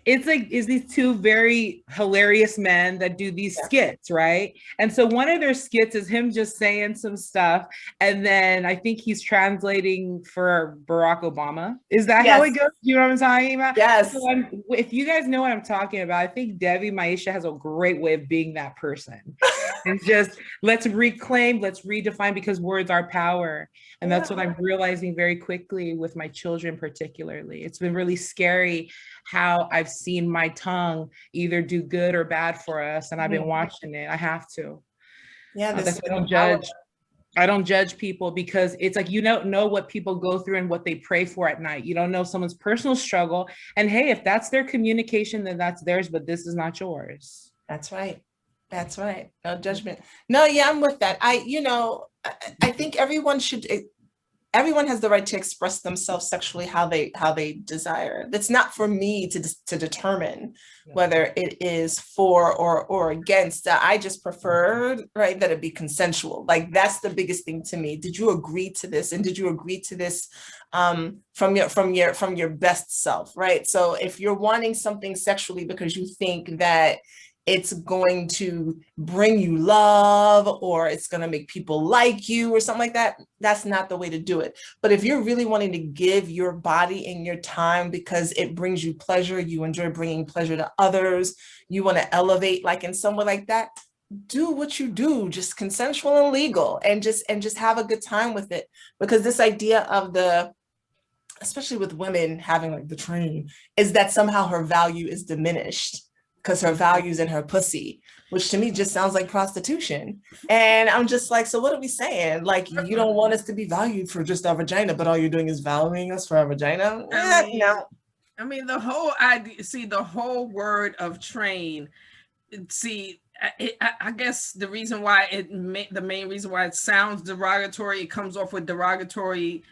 Speaker 4: It's these two very hilarious men that do these skits, right? And so one of their skits is him just saying some stuff, and then I think he's translating for Barack Obama. Is that how it goes? You know what I'm talking about?
Speaker 2: Yes.
Speaker 4: So if you guys know what I'm talking about, I think Devi Maisha has a great way of being that person. It's just, let's reclaim, let's redefine, because words are power. And that's what I'm realizing very quickly with my children, particularly. It's been really scary how I've seen my tongue either do good or bad for us. And I've been watching it. I have to.
Speaker 2: Yeah,
Speaker 4: I don't judge people, because it's like, you don't know what people go through and what they pray for at night. You don't know someone's personal struggle. And hey, if that's their communication, then that's theirs, but this is not yours.
Speaker 2: That's right. That's right. No judgment. No, yeah, I'm with that. I think everyone should everyone has the right to express themselves sexually how they desire. That's not for me to determine whether it is for or against. I just preferred, right, that it be consensual. Like, that's the biggest thing to me. Did you agree to this? And did you agree to this from your best self, right? So if you're wanting something sexually because you think that it's going to bring you love or it's going to make people like you or something like that, that's not the way to do it. But if you're really wanting to give your body and your time because it brings you pleasure, you enjoy bringing pleasure to others, you want to elevate, like in somewhere like that, do what you do, just consensual and legal, and just have a good time with it. Because this idea of especially with women having like the train, is that somehow her value is diminished because her value's in her pussy, which to me just sounds like prostitution. And I'm just like, so what are we saying? Like, you don't want us to be valued for just our vagina, but all you're doing is valuing us for our vagina? No.
Speaker 3: I mean, the whole idea, see, the whole word of train, see, I guess the reason why the main reason why it sounds derogatory, it comes off with derogatory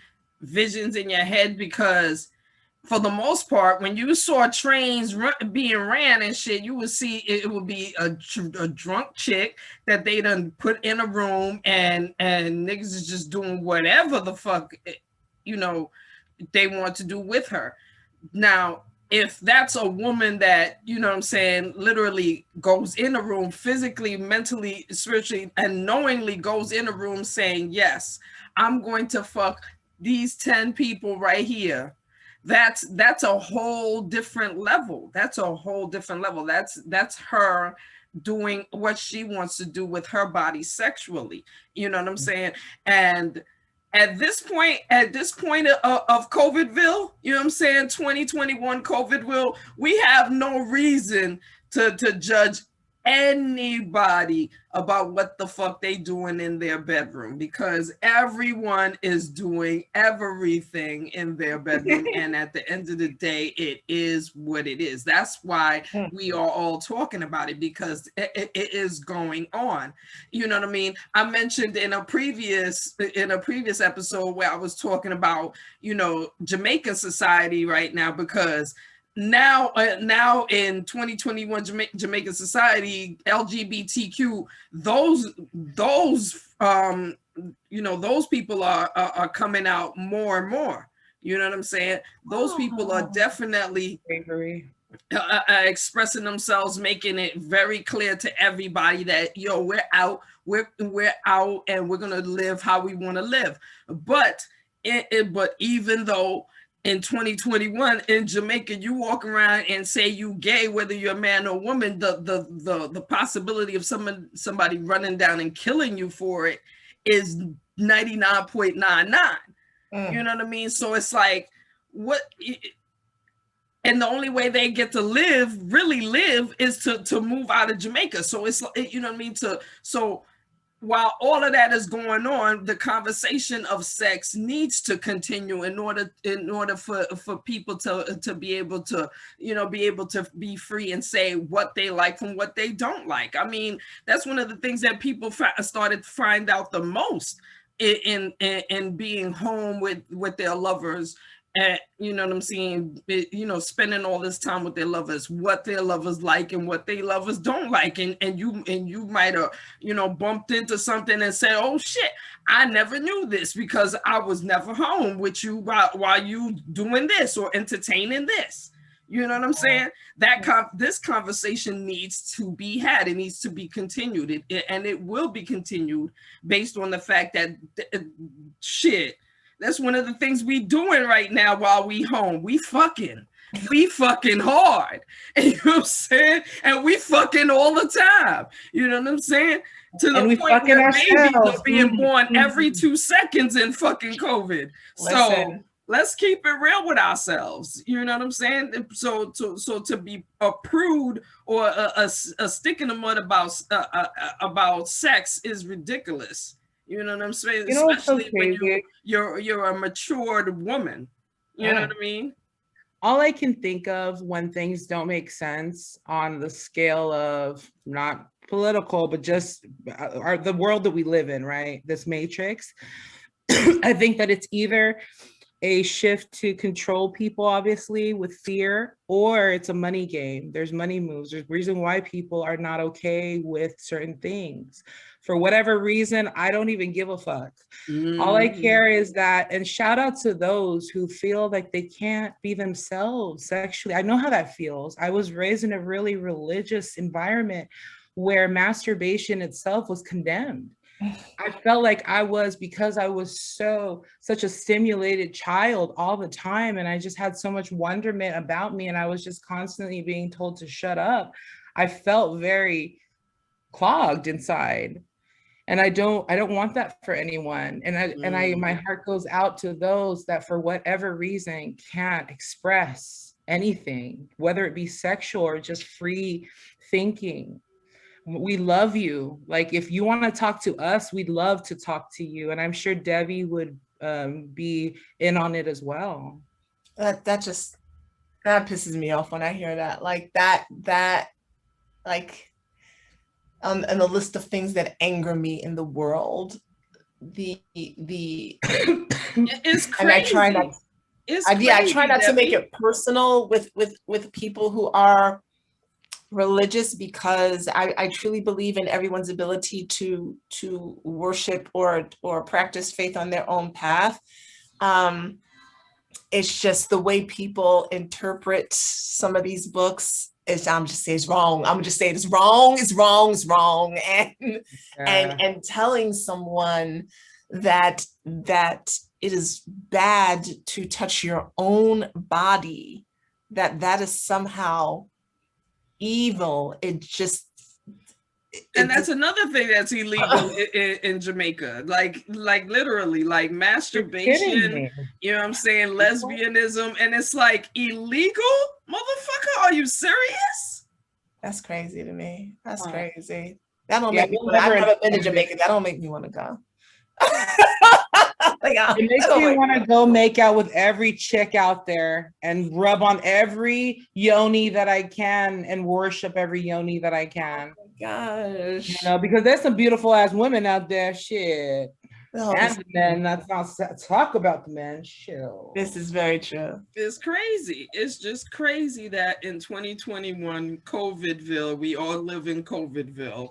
Speaker 3: visions in your head, because for the most part, when you saw trains being ran and shit, you would see it would be a drunk chick that they done put in a room, and niggas is just doing whatever the fuck, you know, they want to do with her. Now, if that's a woman that, you know what I'm saying, literally goes in a room physically, mentally, spiritually, and knowingly goes in a room saying, yes, I'm going to fuck these 10 people right here, that's a whole different level. That's a whole different level. That's her doing what she wants to do with her body sexually. You know what I'm saying? And at this point of COVIDville, you know what I'm saying, 2021 COVIDville, we have no reason to judge anybody about what the fuck they doing in their bedroom, because everyone is doing everything in their bedroom. And at the end of the day, it is what it is. That's why we are all talking about it, because it is going on. You know what I mean? I mentioned in a previous episode where I was talking about, you know, Jamaican society right now, because now in 2021 Jamaican society, LGBTQ, those you know, those people are coming out more and more. You know what I'm saying? Those people are definitely expressing themselves, making it very clear to everybody that, yo, we're out and we're gonna live how we want to live. But even though in 2021 in Jamaica, you walk around and say you gay, whether you're a man or woman, the possibility of somebody running down and killing you for it is 99.99. You know what I mean? So it's like, what? And the only way they get to really live, is to move out of Jamaica. So it's, you know what I mean? So while all of that is going on, the conversation of sex needs to continue in order for people to be able to, you know, be free and say what they like from what they don't like. I mean, that's one of the things that people started to find out the most in being home with their lovers. And you know what I'm saying, you know, spending all this time with their lovers, what their lovers like and what their lovers don't like. And you might have, you know, bumped into something and said, oh shit, I never knew this because I was never home with you while you doing this or entertaining this. You know what I'm saying? This conversation needs to be had. It needs to be continued. And it will be continued based on the fact that shit, that's one of the things we doing right now while we home. We fucking hard. And you know what I'm saying? And we fucking all the time. You know what I'm saying? To the point where babies are being born every 2 seconds in fucking COVID. So let's keep it real with ourselves. You know what I'm saying? So to be a prude or a stick in the mud about sex is ridiculous. You know what I'm saying?
Speaker 4: You know,
Speaker 3: especially
Speaker 4: so
Speaker 3: when you're a matured woman. You know what I mean?
Speaker 4: All I can think of when things don't make sense on the scale of not political, but just the world that we live in, right? This matrix, I think that it's either a shift to control people, obviously, with fear, or it's a money game. There's money moves. There's reason why people are not okay with certain things. For whatever reason, I don't even give a fuck. All I care is that, and shout out to those who feel like they can't be themselves sexually. I know how that feels. I was raised in a really religious environment where masturbation itself was condemned. I felt like I was, because I was such a stimulated child all the time, and I just had so much wonderment about me, and I was just constantly being told to shut up. I felt very clogged inside, and I don't want that for anyone. And my heart goes out to those that for whatever reason can't express anything, whether it be sexual or just free thinking. We love you. Like, if you want to talk to us, we'd love to talk to you. And I'm sure Debbie would be in on it as well.
Speaker 2: That pisses me off when I hear that. Like like and the list of things that anger me in the world.
Speaker 3: It's crazy.
Speaker 2: And I try not. I try not to make it personal with people who are religious, because I truly believe in everyone's ability to worship or practice faith on their own path. It's just the way people interpret some of these books is, I'm just saying it's wrong. I'm just saying it's wrong. It's wrong. It's wrong. And telling someone that it is bad to touch your own body, that is somehow evil.
Speaker 3: And that's another thing that's illegal in Jamaica. Like literally, like masturbation, you know what I'm saying? Lesbianism. And it's like illegal? Motherfucker, are you serious?
Speaker 2: That's crazy to me. That's crazy. That don't make me want to. I've never been to Jamaica. That don't make me want to go.
Speaker 4: It makes me want to go make out with every chick out there and rub on every yoni that I can and worship every yoni that I can.
Speaker 2: Oh my gosh.
Speaker 4: You know, because there's some beautiful ass women out there. Shit.
Speaker 2: Oh,
Speaker 4: and the men, let's not talk about the men. Shit.
Speaker 2: This is very true.
Speaker 3: It's crazy. It's just crazy that in 2021, COVIDville, we all live in COVIDville.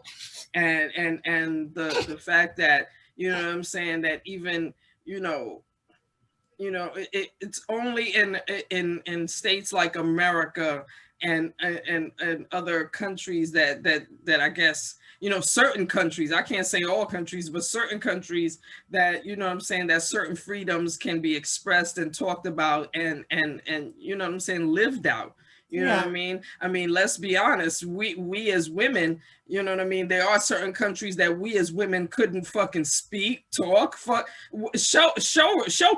Speaker 3: And the fact that, you know what I'm saying, that even, it's only in states like America and other countries that I guess, certain countries, I can't say all countries, but certain countries that, you know what I'm saying, that certain freedoms can be expressed and talked about and you know what I'm saying, lived out. You know what I mean? I mean, let's be honest. We as women, you know what I mean? There are certain countries that we as women couldn't fucking speak, talk, show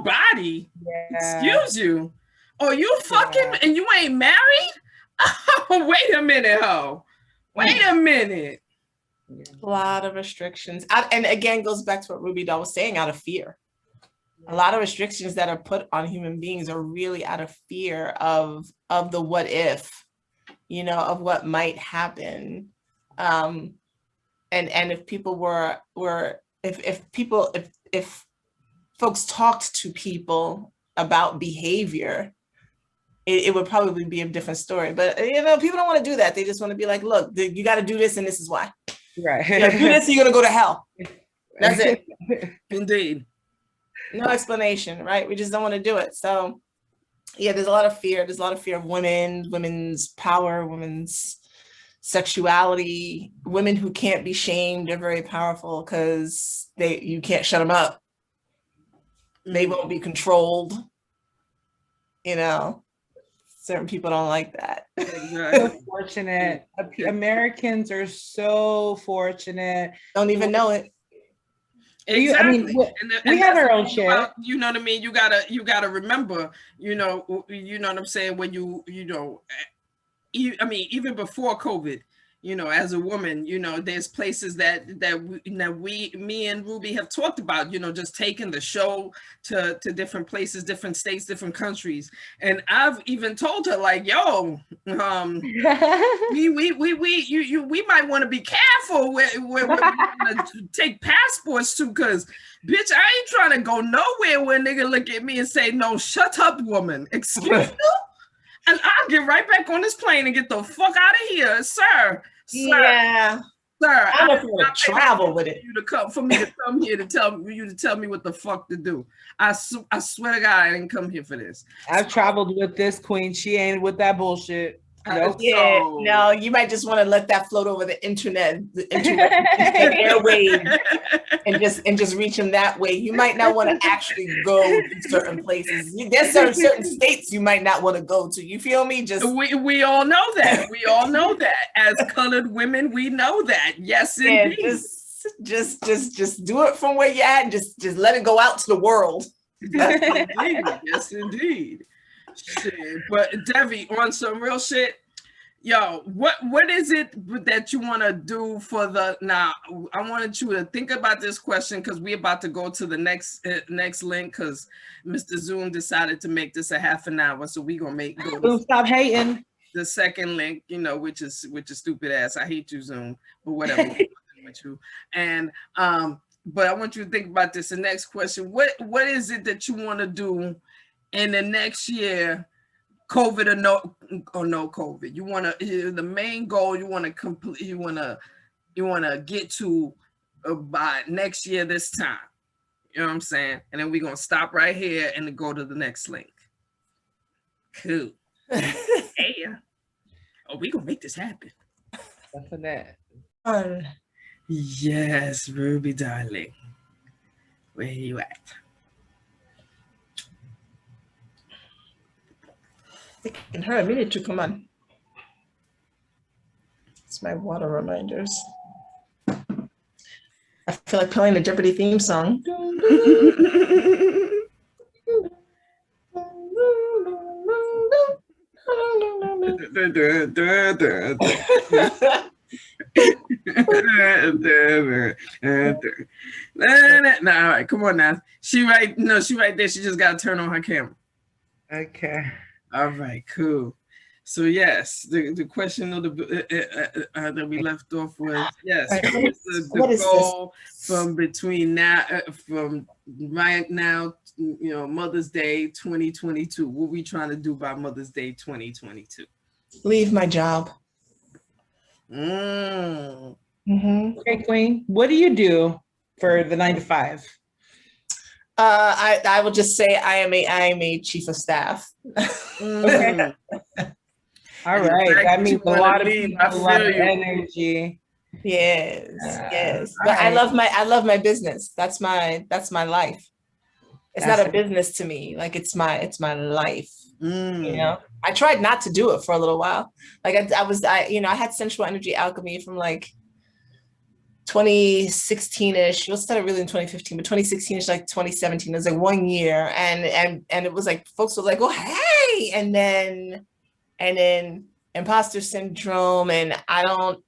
Speaker 3: body. Yeah. Excuse you. Oh, you fucking and you ain't married? Oh, wait a minute, ho. Wait a minute.
Speaker 2: A lot of restrictions. And again, goes back to what Ruby Doll was saying, out of fear. A lot of restrictions that are put on human beings are really out of fear of the what if, of what might happen. And if people if folks talked to people about behavior, it would probably be a different story. But people don't want to do that. They just want to be like, look, you got to do this, and this is why.
Speaker 4: Right.
Speaker 2: You do this, and you're gonna go to hell. That's it.
Speaker 3: Indeed.
Speaker 2: No explanation, right? We just don't want to do it. So yeah, there's a lot of fear. There's a lot of fear of women's power, women's sexuality. Women who can't be shamed are very powerful because you can't shut them up. They won't be controlled. Certain people don't like that.
Speaker 4: So fortunate. Americans are so fortunate.
Speaker 2: Don't even know it.
Speaker 3: Exactly.
Speaker 4: We have our own shit.
Speaker 3: You know what I mean? You gotta remember, you know what I'm saying? When even before COVID,
Speaker 1: as a woman, there's places that me and Ruby have talked about, just taking the show to different places, different states, different countries. And I've even told her, like, yo, we might want to be careful where we want to take passports to, because bitch, I ain't trying to go nowhere where a nigga look at me and say, no, shut up, woman. Excuse you? And I'll get right back on this plane and get the fuck out of here, sir.
Speaker 2: Yeah.
Speaker 1: Sir,
Speaker 2: I don't know if to travel with it.
Speaker 1: For me to come here to tell me what the fuck to do. I swear to God, I didn't come here for this.
Speaker 4: I've traveled with this queen. She ain't with that bullshit.
Speaker 2: Nope. Yeah, no, you might just want to let that float over the internet airwaves, and just reach them that way. You might not want to actually go to certain places. There's certain states you might not want to go to. You feel me? Just
Speaker 1: we all know that. We all know that. As colored women, we know that. Yes, indeed.
Speaker 2: Just do it from where you're at, and just let it go out to the world.
Speaker 1: Yes, indeed. Yes, indeed. Shit. But Devi, on some real shit, yo, what is it that you want to do for now? I wanted you to think about this question, because we're about to go to the next link, because Mr. Zoom decided to make this a half an hour, so we gonna
Speaker 4: stop hating.
Speaker 1: The second link, which is stupid ass. I hate you, Zoom, but whatever. With you. And but I want you to think about this. The next question: what is it that you want to do in the next year, COVID or no COVID? You want to, the main goal you want to complete, you want to get to by next year this time. You know what I'm saying? And then we're going to stop right here and go to the next link. Cool. Yeah. Oh, we're going to make this happen.
Speaker 4: Definitely.
Speaker 1: Yes, Ruby, darling. Where you at?
Speaker 2: Taking her a minute to come on. It's my water reminders. I feel like playing the Jeopardy theme song.
Speaker 1: Nah, all right, come on now. She right there. She just got to turn on her camera.
Speaker 4: Okay.
Speaker 1: All right, cool. So yes, the question of that we left off was, yes, the goal from between now, from right now, Mother's Day 2022. What we trying to do by Mother's Day 2022?
Speaker 2: Leave my job.
Speaker 4: Okay, Queen. What do you do for the 9 to 5?
Speaker 2: I will just say I am a chief of staff.
Speaker 4: Okay. All right. That means a lot of people, a lot of energy.
Speaker 2: Yes. But right. I love my business. That's my life. It's not a business to me. Like it's my life. I tried not to do it for a little while. Like I had Sensual Energy Alchemy from like 2016-ish. It started really in 2015, but 2016-ish, like 2017. It was like 1 year, and it was like folks were like, "Oh, hey!" and then imposter syndrome, and I don't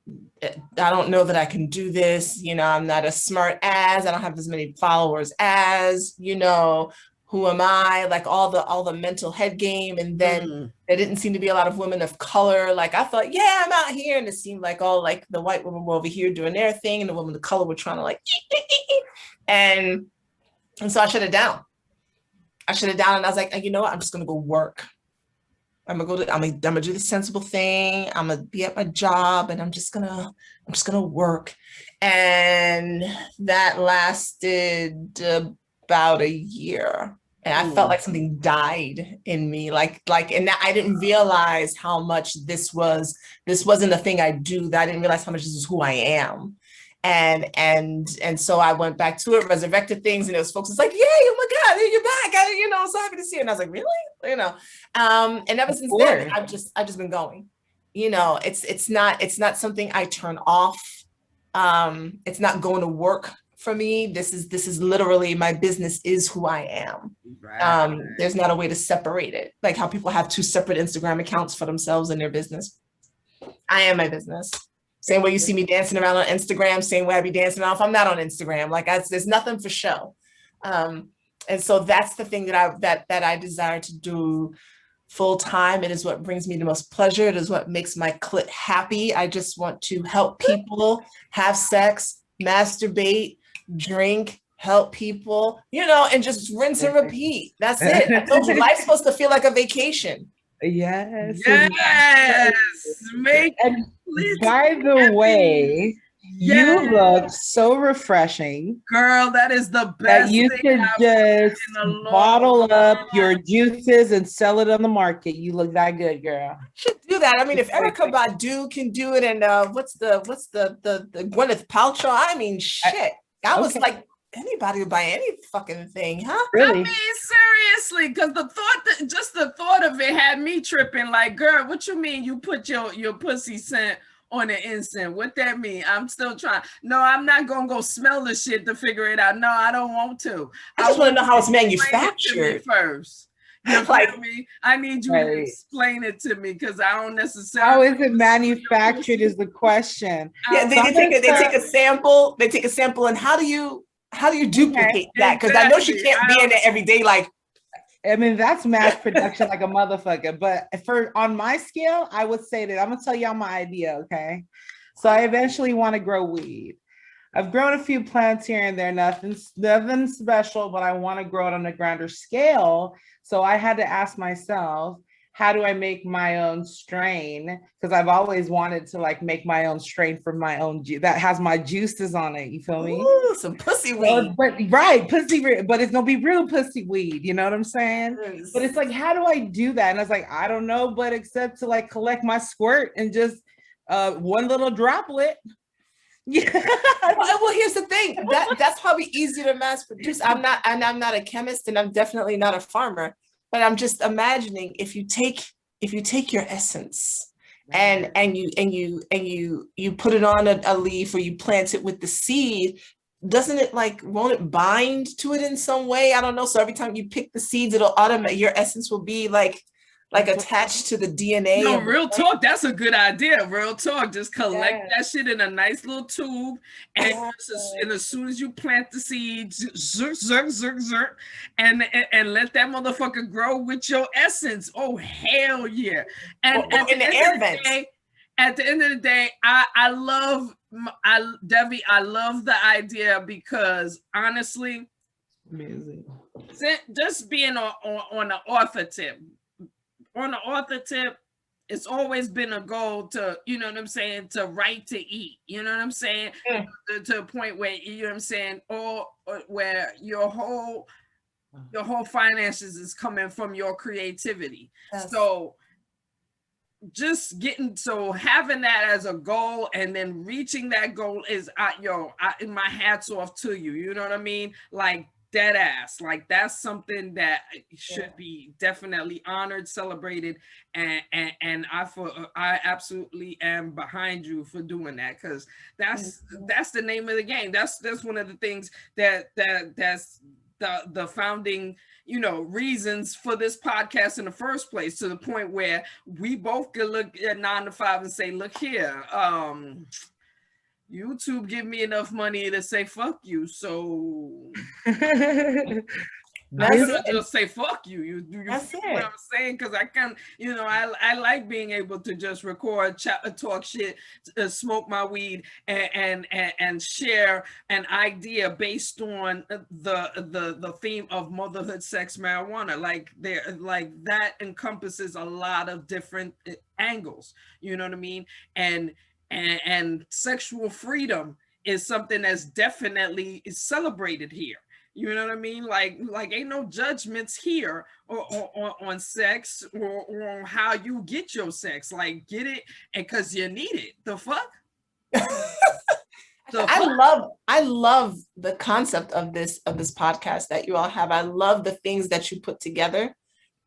Speaker 2: know that I can do this. I'm not as smart as, I don't have as many followers as, who am I? Like all the mental head game, and then there didn't seem to be a lot of women of color. Like I thought, yeah, I'm out here, and it seemed like all like the white women were over here doing their thing, and the women of color were trying to like, and so I shut it down. And I was like, you know what? I'm just gonna go work. I'm gonna do the sensible thing. I'm gonna be at my job, and I'm just gonna work. And that lasted about a year. And I felt like something died in me, and I didn't realize how much this wasn't the thing I do. That I didn't realize how much this is who I am. And so I went back to it, resurrected things, and it was folks. It's like, yay! Oh my God, you're back! I'm so happy to see you. And I was like, really? And ever since then, I've just been going. It's not something I turn off. It's not going to work for me. This is literally my business is who I am. Right. There's not a way to separate it. Like how people have 2 separate Instagram accounts for themselves and their business. I am my business. Same way you see me dancing around on Instagram, same way I be dancing around if I'm not on Instagram. Like there's nothing for show. And so that's the thing that I desire to do full time. It is what brings me the most pleasure. It is what makes my clit happy. I just want to help people have sex, masturbate, drink, help people, and just rinse and repeat. That's it. I told you, life's supposed to feel like a vacation.
Speaker 4: Yes.
Speaker 1: Yes. Make
Speaker 4: and by the way,
Speaker 1: yes.
Speaker 4: You look so refreshing.
Speaker 1: Girl, that is the best
Speaker 4: that you
Speaker 1: thing
Speaker 4: could
Speaker 1: I've
Speaker 4: just bottle up
Speaker 1: time.
Speaker 4: your juices and sell it on the market. You look that good, girl.
Speaker 2: Should do that. I mean, if Erykah Badu can do it, and what's the Gwyneth Paltrow? I mean, shit. I was like, anybody would buy any fucking thing, huh?
Speaker 4: Really?
Speaker 1: I mean, seriously, because the thought of it had me tripping. Like, girl, what you mean you put your pussy scent on the instant? What that mean? I'm still trying. No, I'm not gonna go smell the shit to figure it out. No, I don't want to.
Speaker 2: I just want to know how it's manufactured
Speaker 1: first. You
Speaker 2: like
Speaker 1: me? I need you to explain it to me because I don't necessarily.
Speaker 4: How is it manufactured is the question.
Speaker 2: Yeah, they take a sample. They take a sample, and how do you duplicate that? Because I know she can't be in there every day. Like,
Speaker 4: I mean, that's mass production like a motherfucker. But on my scale, I would say that I'm gonna tell y'all my idea. Okay, so I eventually want to grow weed. I've grown a few plants here and there, nothing special, but I want to grow it on a grander scale. So I had to ask myself, how do I make my own strain? Because I've always wanted to like make my own strain for my own that has my juices on it. You feel me?
Speaker 2: Ooh, some pussy weed.
Speaker 4: But it's gonna be real pussy weed. You know what I'm saying?
Speaker 2: Yes.
Speaker 4: But it's like, how do I do that? And I was like, I don't know, but except to like collect my squirt and just one little droplet. Yeah.
Speaker 2: Well, here's the thing. That's probably easy to mass produce. I'm not a chemist, and I'm definitely not a farmer. But I'm just imagining if you take your essence and you put it on a leaf, or you plant it with the seed, won't it bind to it in some way? I don't know. So every time you pick the seeds, your essence will be like attached to the DNA.
Speaker 1: No, real talk. That's a good idea. Real talk. Just collect that shit in a nice little tube, and as soon as you plant the seeds, zerk, and let that motherfucker grow with your essence. Oh hell yeah! And
Speaker 2: in the air vents.
Speaker 1: At the end of the day, Debbie, I love the idea because honestly,
Speaker 4: amazing.
Speaker 1: Just being on the author tip. On the author tip, it's always been a goal to, you know what I'm saying, to write to eat, you know what I'm saying, to a point where, you know what I'm saying, or where your whole finances is coming from your creativity. Yes. So having that as a goal and then reaching that goal is, my hat's off to you, you know what I mean? Like, dead ass, like that's something that should be definitely honored, celebrated, and I absolutely am behind you for doing that, because that's the name of the game. That's one of the things that's the founding reasons for this podcast in the first place, to the point where we both could look at 9 to 5 and say, look here, YouTube give me enough money to say fuck you, so just say fuck you. You see what I'm saying? Because I can, I like being able to just record, talk shit, smoke my weed, and share an idea based on the theme of motherhood, sex, marijuana. Like that encompasses a lot of different angles. You know what I mean? And sexual freedom is something that's definitely is celebrated here. You know what I mean? Like ain't no judgments here or on sex or on how you get your sex. Like, get it, and because you need it. The fuck?
Speaker 2: I love the concept of this podcast that you all have. I love the things that you put together.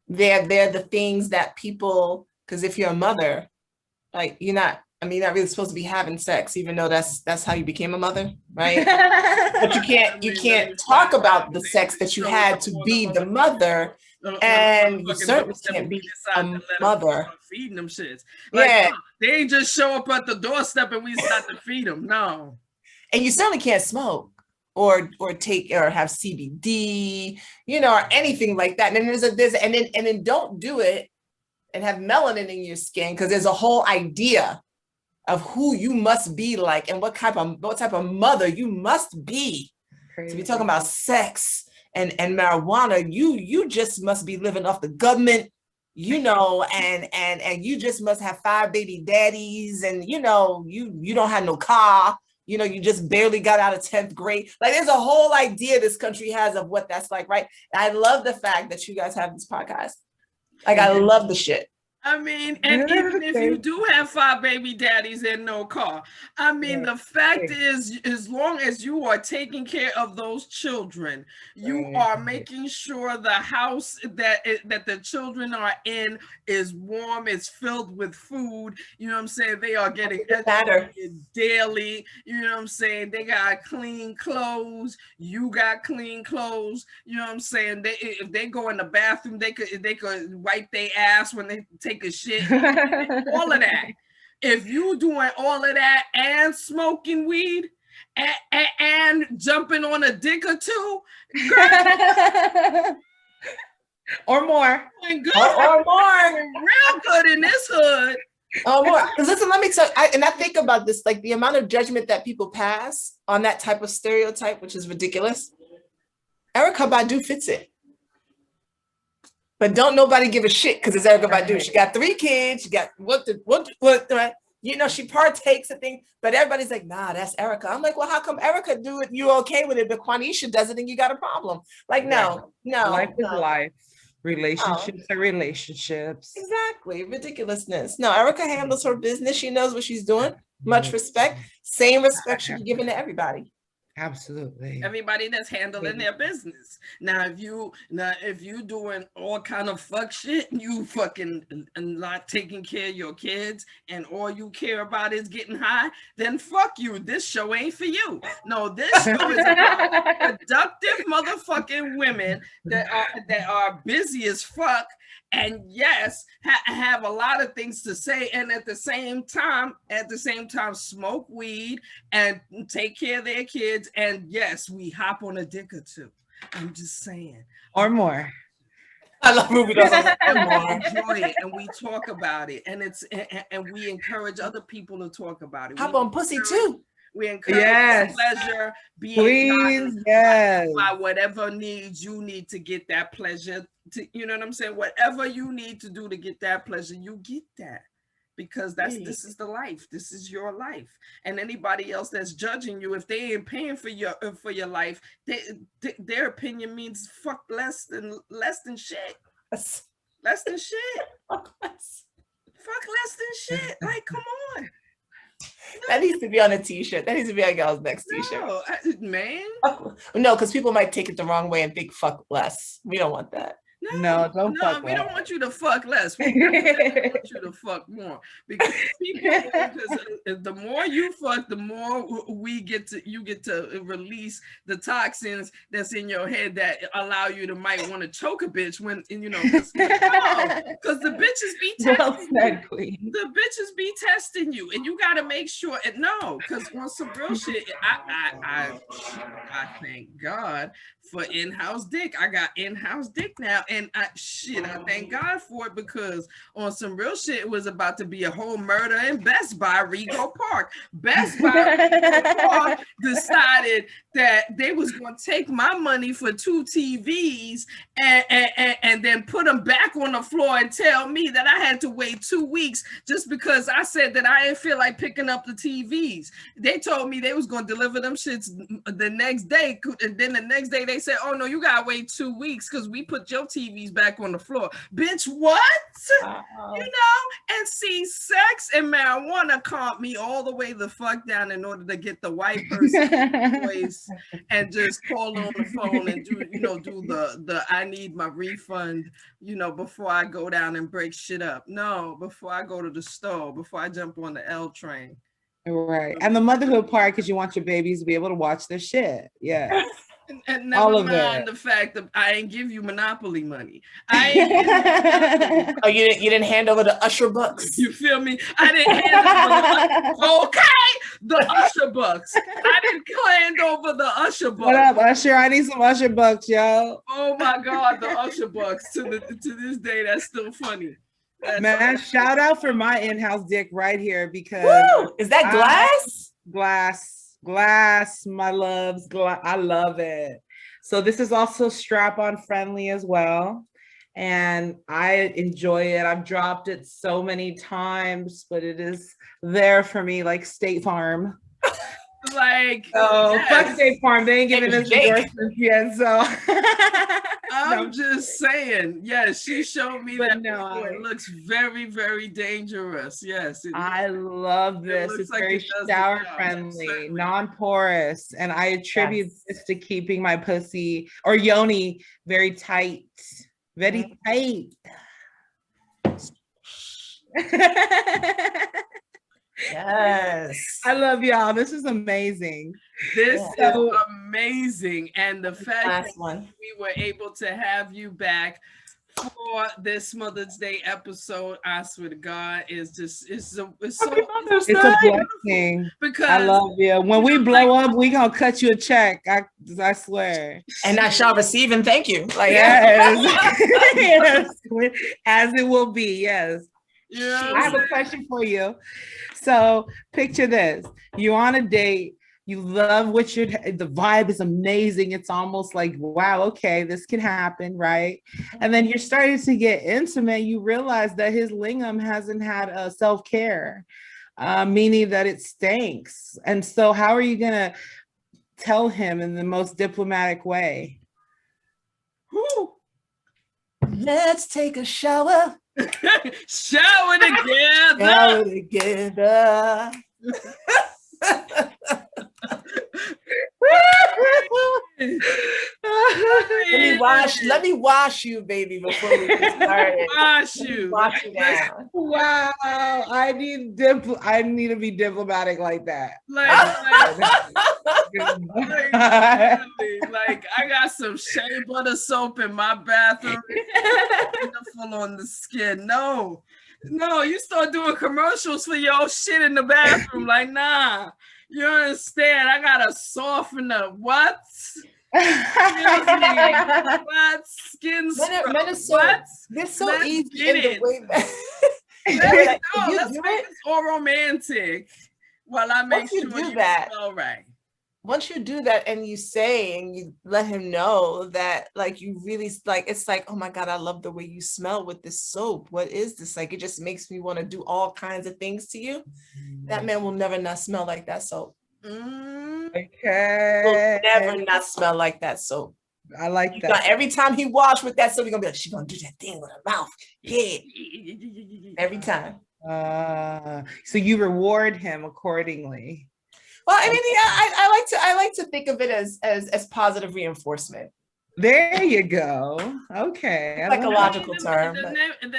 Speaker 2: They're the things that people, because if you're a mother, like you're not really supposed to be having sex, even though that's how you became a mother, right? But you can't talk about the sex that you had to be the mother, And you
Speaker 3: motherfucking
Speaker 2: certainly
Speaker 3: doorstep
Speaker 2: can't
Speaker 3: when we
Speaker 2: be
Speaker 3: decide
Speaker 2: a
Speaker 3: to let them
Speaker 2: mother.
Speaker 3: start feeding them shits. Like,
Speaker 2: Yeah.
Speaker 3: no, they ain't just show up at the doorstep and we start to feed them. No.
Speaker 2: And you certainly can't smoke or take or have CBD, you know, or anything like that. And then and then don't do it and have melanin in your skin, because there's a whole idea of who you must be like and what type of mother you must be.
Speaker 4: Crazy.
Speaker 2: To be talking about sex and marijuana, you just must be living off the government, you know, and you just must have 5 baby daddies, and you know, you don't have no car, you know, you just barely got out of 10th grade. Like, there's a whole idea this country has of what that's like, right? And I love the fact that you guys have this podcast. Like, I love the shit.
Speaker 3: I mean, and even if you do have 5 baby daddies and no car, I mean, the fact is, as long as you are taking care of those children, you are making sure the house that the children are in is warm, is filled with food. You know what I'm saying? They are getting educated daily. You know what I'm saying? They got clean clothes. You got clean clothes. You know what I'm saying? If they go in the bathroom, they could wipe their ass when they take a shit. All of that. If you doing all of that and smoking weed and jumping on a dick or two, girl,
Speaker 2: or more,
Speaker 3: good,
Speaker 2: or more,
Speaker 3: real good in this hood.
Speaker 2: Oh, more. Because listen, let me tell you, I think about this, like the amount of judgment that people pass on that type of stereotype, which is ridiculous. Erykah Badu fits it. But don't nobody give a shit because it's Erykah Badu. She got 3 kids. She got what, you know, she partakes of things, but everybody's like, nah, that's Erykah. I'm like, well, how come Erykah do it? You're okay with it, but Quanisha does it and you got a problem. Like, no.
Speaker 4: Life is life. Relationships are relationships.
Speaker 2: Exactly. Ridiculousness. No, Erykah handles her business. She knows what she's doing. Much respect. Same respect should be given to everybody.
Speaker 4: Absolutely.
Speaker 3: Everybody that's handling their business. Now, if you doing all kind of fuck shit, you fucking not taking care of your kids, and all you care about is getting high, then fuck you. This show ain't for you. No, this show is about productive motherfucking women that are busy as fuck, and yes, have a lot of things to say, and at the same time smoke weed and take care of their kids, and yes, we hop on a dick or two. I'm just saying.
Speaker 4: Or more.
Speaker 2: I love movie
Speaker 3: and we enjoy it, and we talk about it, and we encourage other people to talk about it.
Speaker 2: Hop on pussy too.
Speaker 3: We encourage pleasure,
Speaker 4: please, yes,
Speaker 3: by whatever needs you need to get that pleasure. You know what I'm saying? Whatever you need to do to get that pleasure, you get that, because this is the life. This is your life, and anybody else that's judging you, if they ain't paying for your life, their opinion means fuck less than shit. Less than shit. Fuck less than shit. Like, come on.
Speaker 2: That needs to be on a t-shirt. That needs to be on y'all's next t-shirt.
Speaker 3: No, man.
Speaker 2: No, because people might take it the wrong way and think fuck less. We don't want that.
Speaker 4: No,
Speaker 3: we don't want you to fuck less. We want you to fuck more, because the more you fuck, the more you get to release the toxins that's in your head that allow you to might want to choke a bitch when, you know, because the bitches be testing you. The bitches be testing you, and you got to make sure. And no, because on some real shit, I thank God for in-house dick. I got in-house dick now, and I thank God for it, because on some real shit, it was about to be a whole murder in Best Buy Rego Park. Best Buy Rego Park decided that they was going to take my money for 2 TVs and then put them back on the floor and tell me that I had to wait 2 weeks just because I said that I didn't feel like picking up the TVs. They told me they was going to deliver them shits the next day, and then the next day they said, oh no, you gotta wait 2 weeks because we put your TVs back on the floor. Bitch, what? You know? And see, sex and marijuana calmed me all the way the fuck down in order to get the white person voice and just call on the phone and do the I need my refund, you know, before I go down and break shit up. No, before I go to the store, before I jump on the L train.
Speaker 4: Right. And the motherhood part, because you want your babies to be able to watch their shit. Yeah.
Speaker 1: And never
Speaker 4: All of
Speaker 1: mind
Speaker 4: it.
Speaker 1: the fact that I ain't give you Monopoly money. I ain't give you Monopoly.
Speaker 2: Oh, you didn't hand over the usher bucks.
Speaker 1: You feel me? I didn't hand over the Usher bucks. I didn't hand over the Usher bucks.
Speaker 4: What up, Usher? I need some Usher bucks, yo.
Speaker 1: Oh my God, the Usher bucks. To this day, that's still funny.
Speaker 4: Man, shout out for my in-house dick right here because
Speaker 2: Woo! Is that
Speaker 4: glass, my loves, I love it. So this is also strap-on friendly as well. And I enjoy it. I've dropped it so many times, but it is there for me like State Farm.
Speaker 1: Like,
Speaker 4: So
Speaker 1: yes.
Speaker 4: fuck State Farm. They ain't giving us endorsements yet. So
Speaker 1: I'm just saying, yes, she showed me
Speaker 4: But
Speaker 1: that
Speaker 4: no,
Speaker 1: before. It looks very, very dangerous. Yes.
Speaker 4: I love this.
Speaker 1: looks
Speaker 4: It's
Speaker 1: like
Speaker 4: very
Speaker 1: it does the
Speaker 4: shower
Speaker 1: job,
Speaker 4: friendly,
Speaker 1: certainly.
Speaker 4: non-porous. And I attribute
Speaker 2: Yes.
Speaker 4: this to keeping my pussy or yoni very tight. Very tight.
Speaker 2: Yes.
Speaker 4: I love y'all. This is amazing.
Speaker 1: This
Speaker 2: Yeah.
Speaker 1: is amazing. And the fact that
Speaker 2: Last one.
Speaker 1: we were able to have you back for this Mother's Day episode, I swear to God, is just it's so
Speaker 4: It's a blessing.
Speaker 1: because
Speaker 4: I love you. When we blow up, we gonna cut you a check. I swear.
Speaker 2: And I shall receive and thank you. Like
Speaker 4: Yes. Yes. As it will be. Yes.
Speaker 1: you know what
Speaker 4: I
Speaker 1: I'm
Speaker 4: have a
Speaker 1: saying?
Speaker 4: question for you. So picture this. You're on a date. You love what you're, the vibe is amazing. It's almost like, wow, okay, this can happen, right? And then you're starting to get intimate. You realize that his lingam hasn't had a self-care, meaning that it stinks. And so how are you gonna tell him in the most diplomatic way?
Speaker 1: Whew.
Speaker 2: let's take a shower.
Speaker 1: Shower together.
Speaker 2: Shower together. Let me wash you, baby, before we get started.
Speaker 1: Wash you.
Speaker 2: Wash you down.
Speaker 4: Wow, I need to be diplomatic like that.
Speaker 1: Like I got some shea butter soap in my bathroom. Wonderful on the skin. No, you start doing commercials for your shit in the bathroom. Like, nah, you understand? I gotta soften up. What? What? Skin scrub.
Speaker 2: Men are so,
Speaker 1: What?
Speaker 2: they're so
Speaker 1: Let's
Speaker 2: easy
Speaker 1: get
Speaker 2: in the
Speaker 1: it.
Speaker 2: way that
Speaker 1: Let's make this all romantic while I make
Speaker 2: Once you
Speaker 1: sure
Speaker 2: do
Speaker 1: you
Speaker 2: that,
Speaker 1: all right.
Speaker 2: once you do that and you say and you let him know that like you really like, it's like, oh my God, I love the way you smell with this soap. What is this? Like, it just makes me want to do all kinds of things to you. That man will never not smell like that soap.
Speaker 4: Okay.
Speaker 2: Will never not smell like that soap.
Speaker 4: I like that.
Speaker 2: Every time he wash with that soap, you're gonna be like, she's gonna do that thing with her mouth. Yeah. Every time.
Speaker 4: So you reward him accordingly.
Speaker 2: Well, I mean, yeah, I like to think of it as positive reinforcement.
Speaker 4: There you go. Okay.
Speaker 2: Psychological term.
Speaker 1: The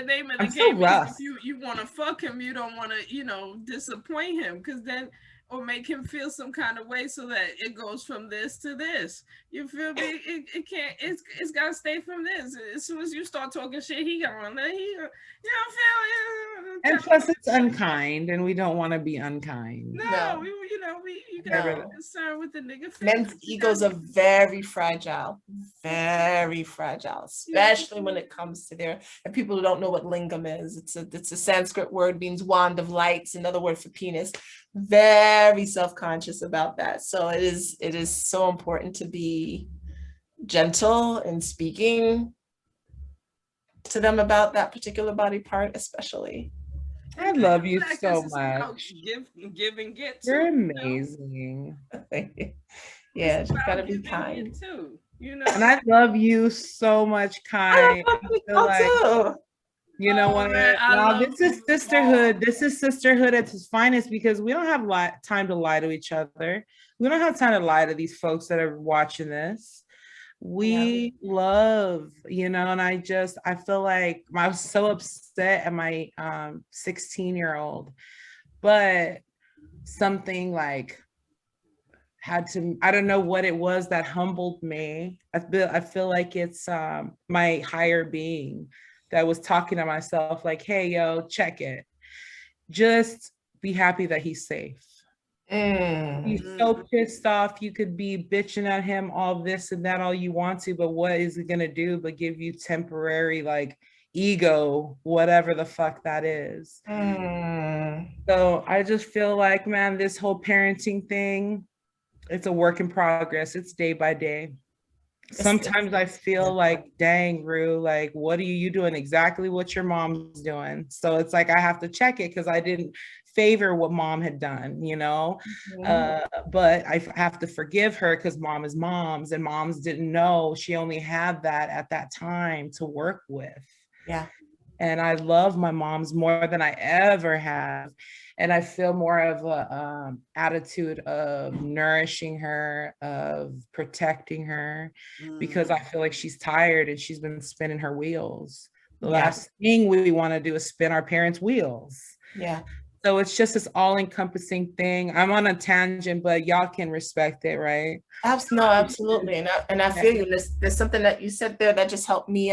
Speaker 1: name of the
Speaker 4: I'm so
Speaker 1: game is
Speaker 4: rough.
Speaker 1: if you want to fuck him, you don't want to, disappoint him, because then, or make him feel some kind of way, so that it goes from this to this. You feel me? It can't. It's got to stay from this. As soon as you start talking shit, he gonna feel.
Speaker 4: And plus, it's unkind, and we don't want to be unkind.
Speaker 1: No. You gotta be concerned with the nigga.
Speaker 2: Men's egos are very fragile, especially when it comes to and people who don't know what lingam is. It's a Sanskrit word, means wand of light. It's another word for penis. Very self-conscious about that. So it is so important to be gentle in speaking to them about that particular body part, especially.
Speaker 4: I love you so much.
Speaker 1: Give and get.
Speaker 4: You're amazing.
Speaker 2: Yeah, just gotta be kind
Speaker 1: too.
Speaker 4: And I love you so much, kind.
Speaker 2: I love too.
Speaker 4: You know what? This is sisterhood. This is sisterhood at its finest, because we don't have time to lie to each other. We don't have time to lie to these folks that are watching this. We love, and I feel like I was so upset at my 16-year-old, but something like I don't know what it was that humbled me. I feel like it's my higher being that was talking to myself like, hey, yo, check it. Just be happy that he's safe. He's so pissed off. You could be bitching at him all this and that all you want to, but what is it gonna do but give you temporary like ego, whatever the fuck that is. So I just feel like, man, this whole parenting thing, it's a work in progress. It's day by day. Sometimes I feel like, dang, Rue, like, what are you doing? Exactly what your mom's doing. So it's like, I have to check it because I didn't favor what mom had done, you know? But I have to forgive her because mom is moms, and moms didn't know she only had that at that time to work with.
Speaker 2: Yeah.
Speaker 4: And I love my moms more than I ever have. And I feel more of a attitude of nourishing her, of protecting her, because I feel like she's tired and she's been spinning her wheels. The last thing we want to do is spin our parents' wheels.
Speaker 2: Yeah.
Speaker 4: So it's just this all-encompassing thing. I'm on a tangent, but y'all can respect it, right?
Speaker 2: Absolutely. And I feel you. There's something that you said there that just helped me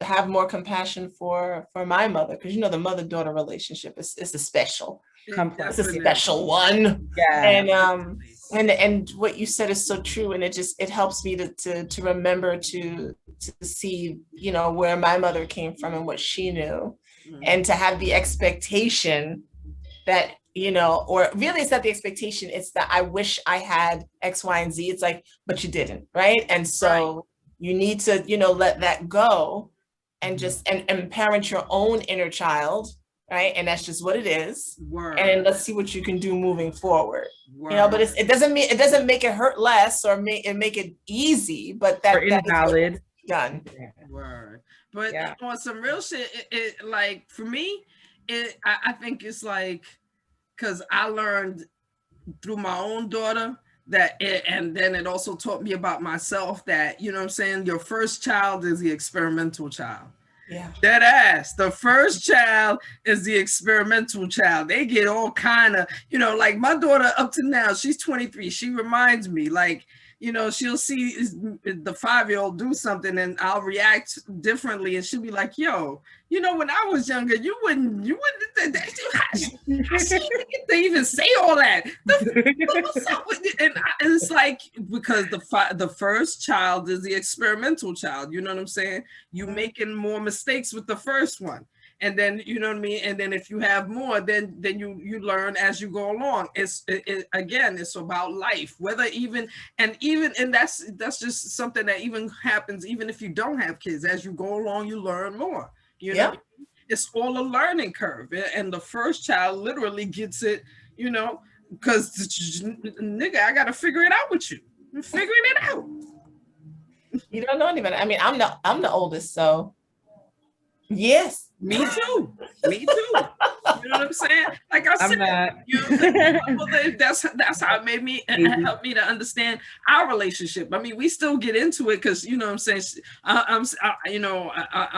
Speaker 2: have more compassion for my mother, because the mother-daughter relationship is a special.
Speaker 4: Complex.
Speaker 2: It's a special one.
Speaker 4: Yeah.
Speaker 2: And what you said is so true, and it helps me to remember to see where my mother came from and what she knew, and to have the expectation that or really it's not the expectation, it's that I wish I had X, Y, and Z. It's like, but you didn't, right? And so you need to let that go and just and parent your own inner child, right? And that's just what it is. And let's see what you can do moving forward. But it doesn't make it hurt less or make it easy, but that
Speaker 4: invalid
Speaker 2: done.
Speaker 1: But on some real shit, it like for me, I think it's like, because I learned through my own daughter and then it also taught me about myself that, what I'm saying, your first child is the experimental child.
Speaker 2: Yeah.
Speaker 1: Dead ass. The first child is the experimental child. They get all kind of, like my daughter up to now, she's 23. She reminds me, like, she'll see the 5-year-old do something and I'll react differently. And she'll be like, yo, when I was younger, you wouldn't, they even say all that. And it's like, because the first child is the experimental child. You know what I'm saying? You making more mistakes with the first one. And then, you know what I mean? And then if you have more, then you learn as you go along. Again, it's about life, and that's just something that even happens, even if you don't have kids. As you go along, you learn more, know? It's all a learning curve. And the first child literally gets it, because nigga, I got to figure it out with you. I'm figuring it out.
Speaker 2: You don't know anybody. I mean, I'm the oldest, so yes.
Speaker 1: Me too. You know what I'm saying? Like I said, that's how it made me helped me to understand our relationship. I mean, we still get into it because what I'm saying, I'm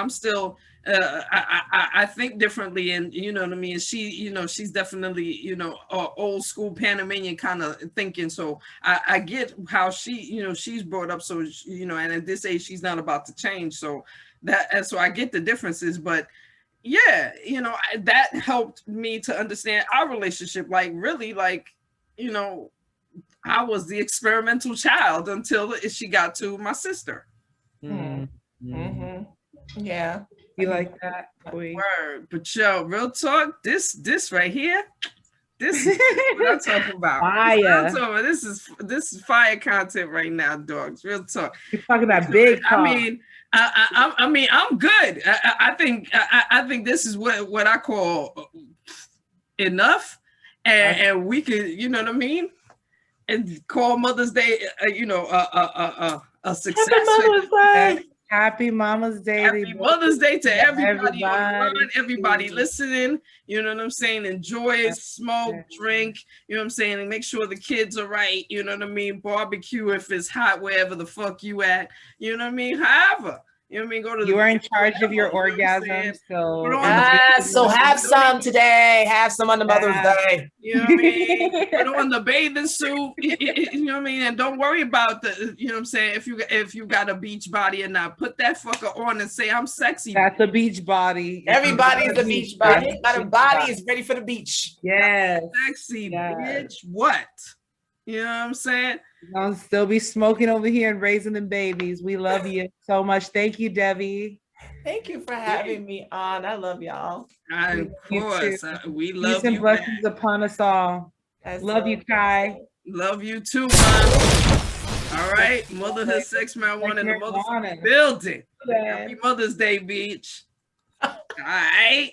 Speaker 1: still I think differently, and what I mean. She she's definitely old school Panamanian kind of thinking. So I get how she she's brought up. So and at this age she's not about to change. So so I get the differences, but. Yeah, that helped me to understand our relationship. Like, really, like, I was the experimental child until she got to my sister.
Speaker 2: Mm-hmm. Yeah.
Speaker 4: You like that?
Speaker 1: Word. But yo, real talk, this right here, this is what I'm talking about.
Speaker 4: Fire.
Speaker 1: This is fire content right now, dogs. Real talk.
Speaker 4: You're talking about big talk.
Speaker 1: I mean, I'm good. I think this is what I call enough, and we could, you know what I mean, and call Mother's Day, a success.
Speaker 4: Happy Mother's Day.
Speaker 1: Happy Mother's Day to everybody online, everybody listening. You know what I'm saying? Enjoy, smoke, drink. You know what I'm saying? And make sure the kids are right. You know what I mean? Barbecue if it's hot wherever the fuck you at. You know what I mean? However,
Speaker 3: You know what I mean? Go to
Speaker 4: You
Speaker 3: the
Speaker 4: are in
Speaker 3: beach,
Speaker 4: charge of
Speaker 3: whatever,
Speaker 4: your
Speaker 3: you know what I'm saying?
Speaker 4: orgasm. So,
Speaker 3: Put on the
Speaker 2: Yes, so have some today. Have some on the Mother's
Speaker 4: Yeah.
Speaker 2: Day.
Speaker 3: You know what I mean? Put on the bathing suit. You know what I mean? And don't worry about the, you know what I'm saying, if you got a beach body or not. Put that fucker on and say I'm sexy.
Speaker 4: that's a beach body.
Speaker 2: Everybody's a beach body. Got a body is ready for the beach.
Speaker 4: Yes.
Speaker 3: Sexy
Speaker 4: Yes.
Speaker 3: bitch. What? You know what I'm saying?
Speaker 4: I'll still be smoking over here and raising the babies. We love you so much. Thank you, Debbie.
Speaker 2: Thank you for having me on. I love y'all.
Speaker 3: Of
Speaker 4: You
Speaker 3: course.
Speaker 4: too.
Speaker 3: We
Speaker 4: Peace
Speaker 3: love
Speaker 4: and
Speaker 3: you.
Speaker 4: blessings upon us all.
Speaker 2: That's
Speaker 4: Love you, Kai.
Speaker 3: Love you too, man. All right. Motherhood Sex Marijuana in the motherfucking building. Happy Mother's Day, bitch. All right.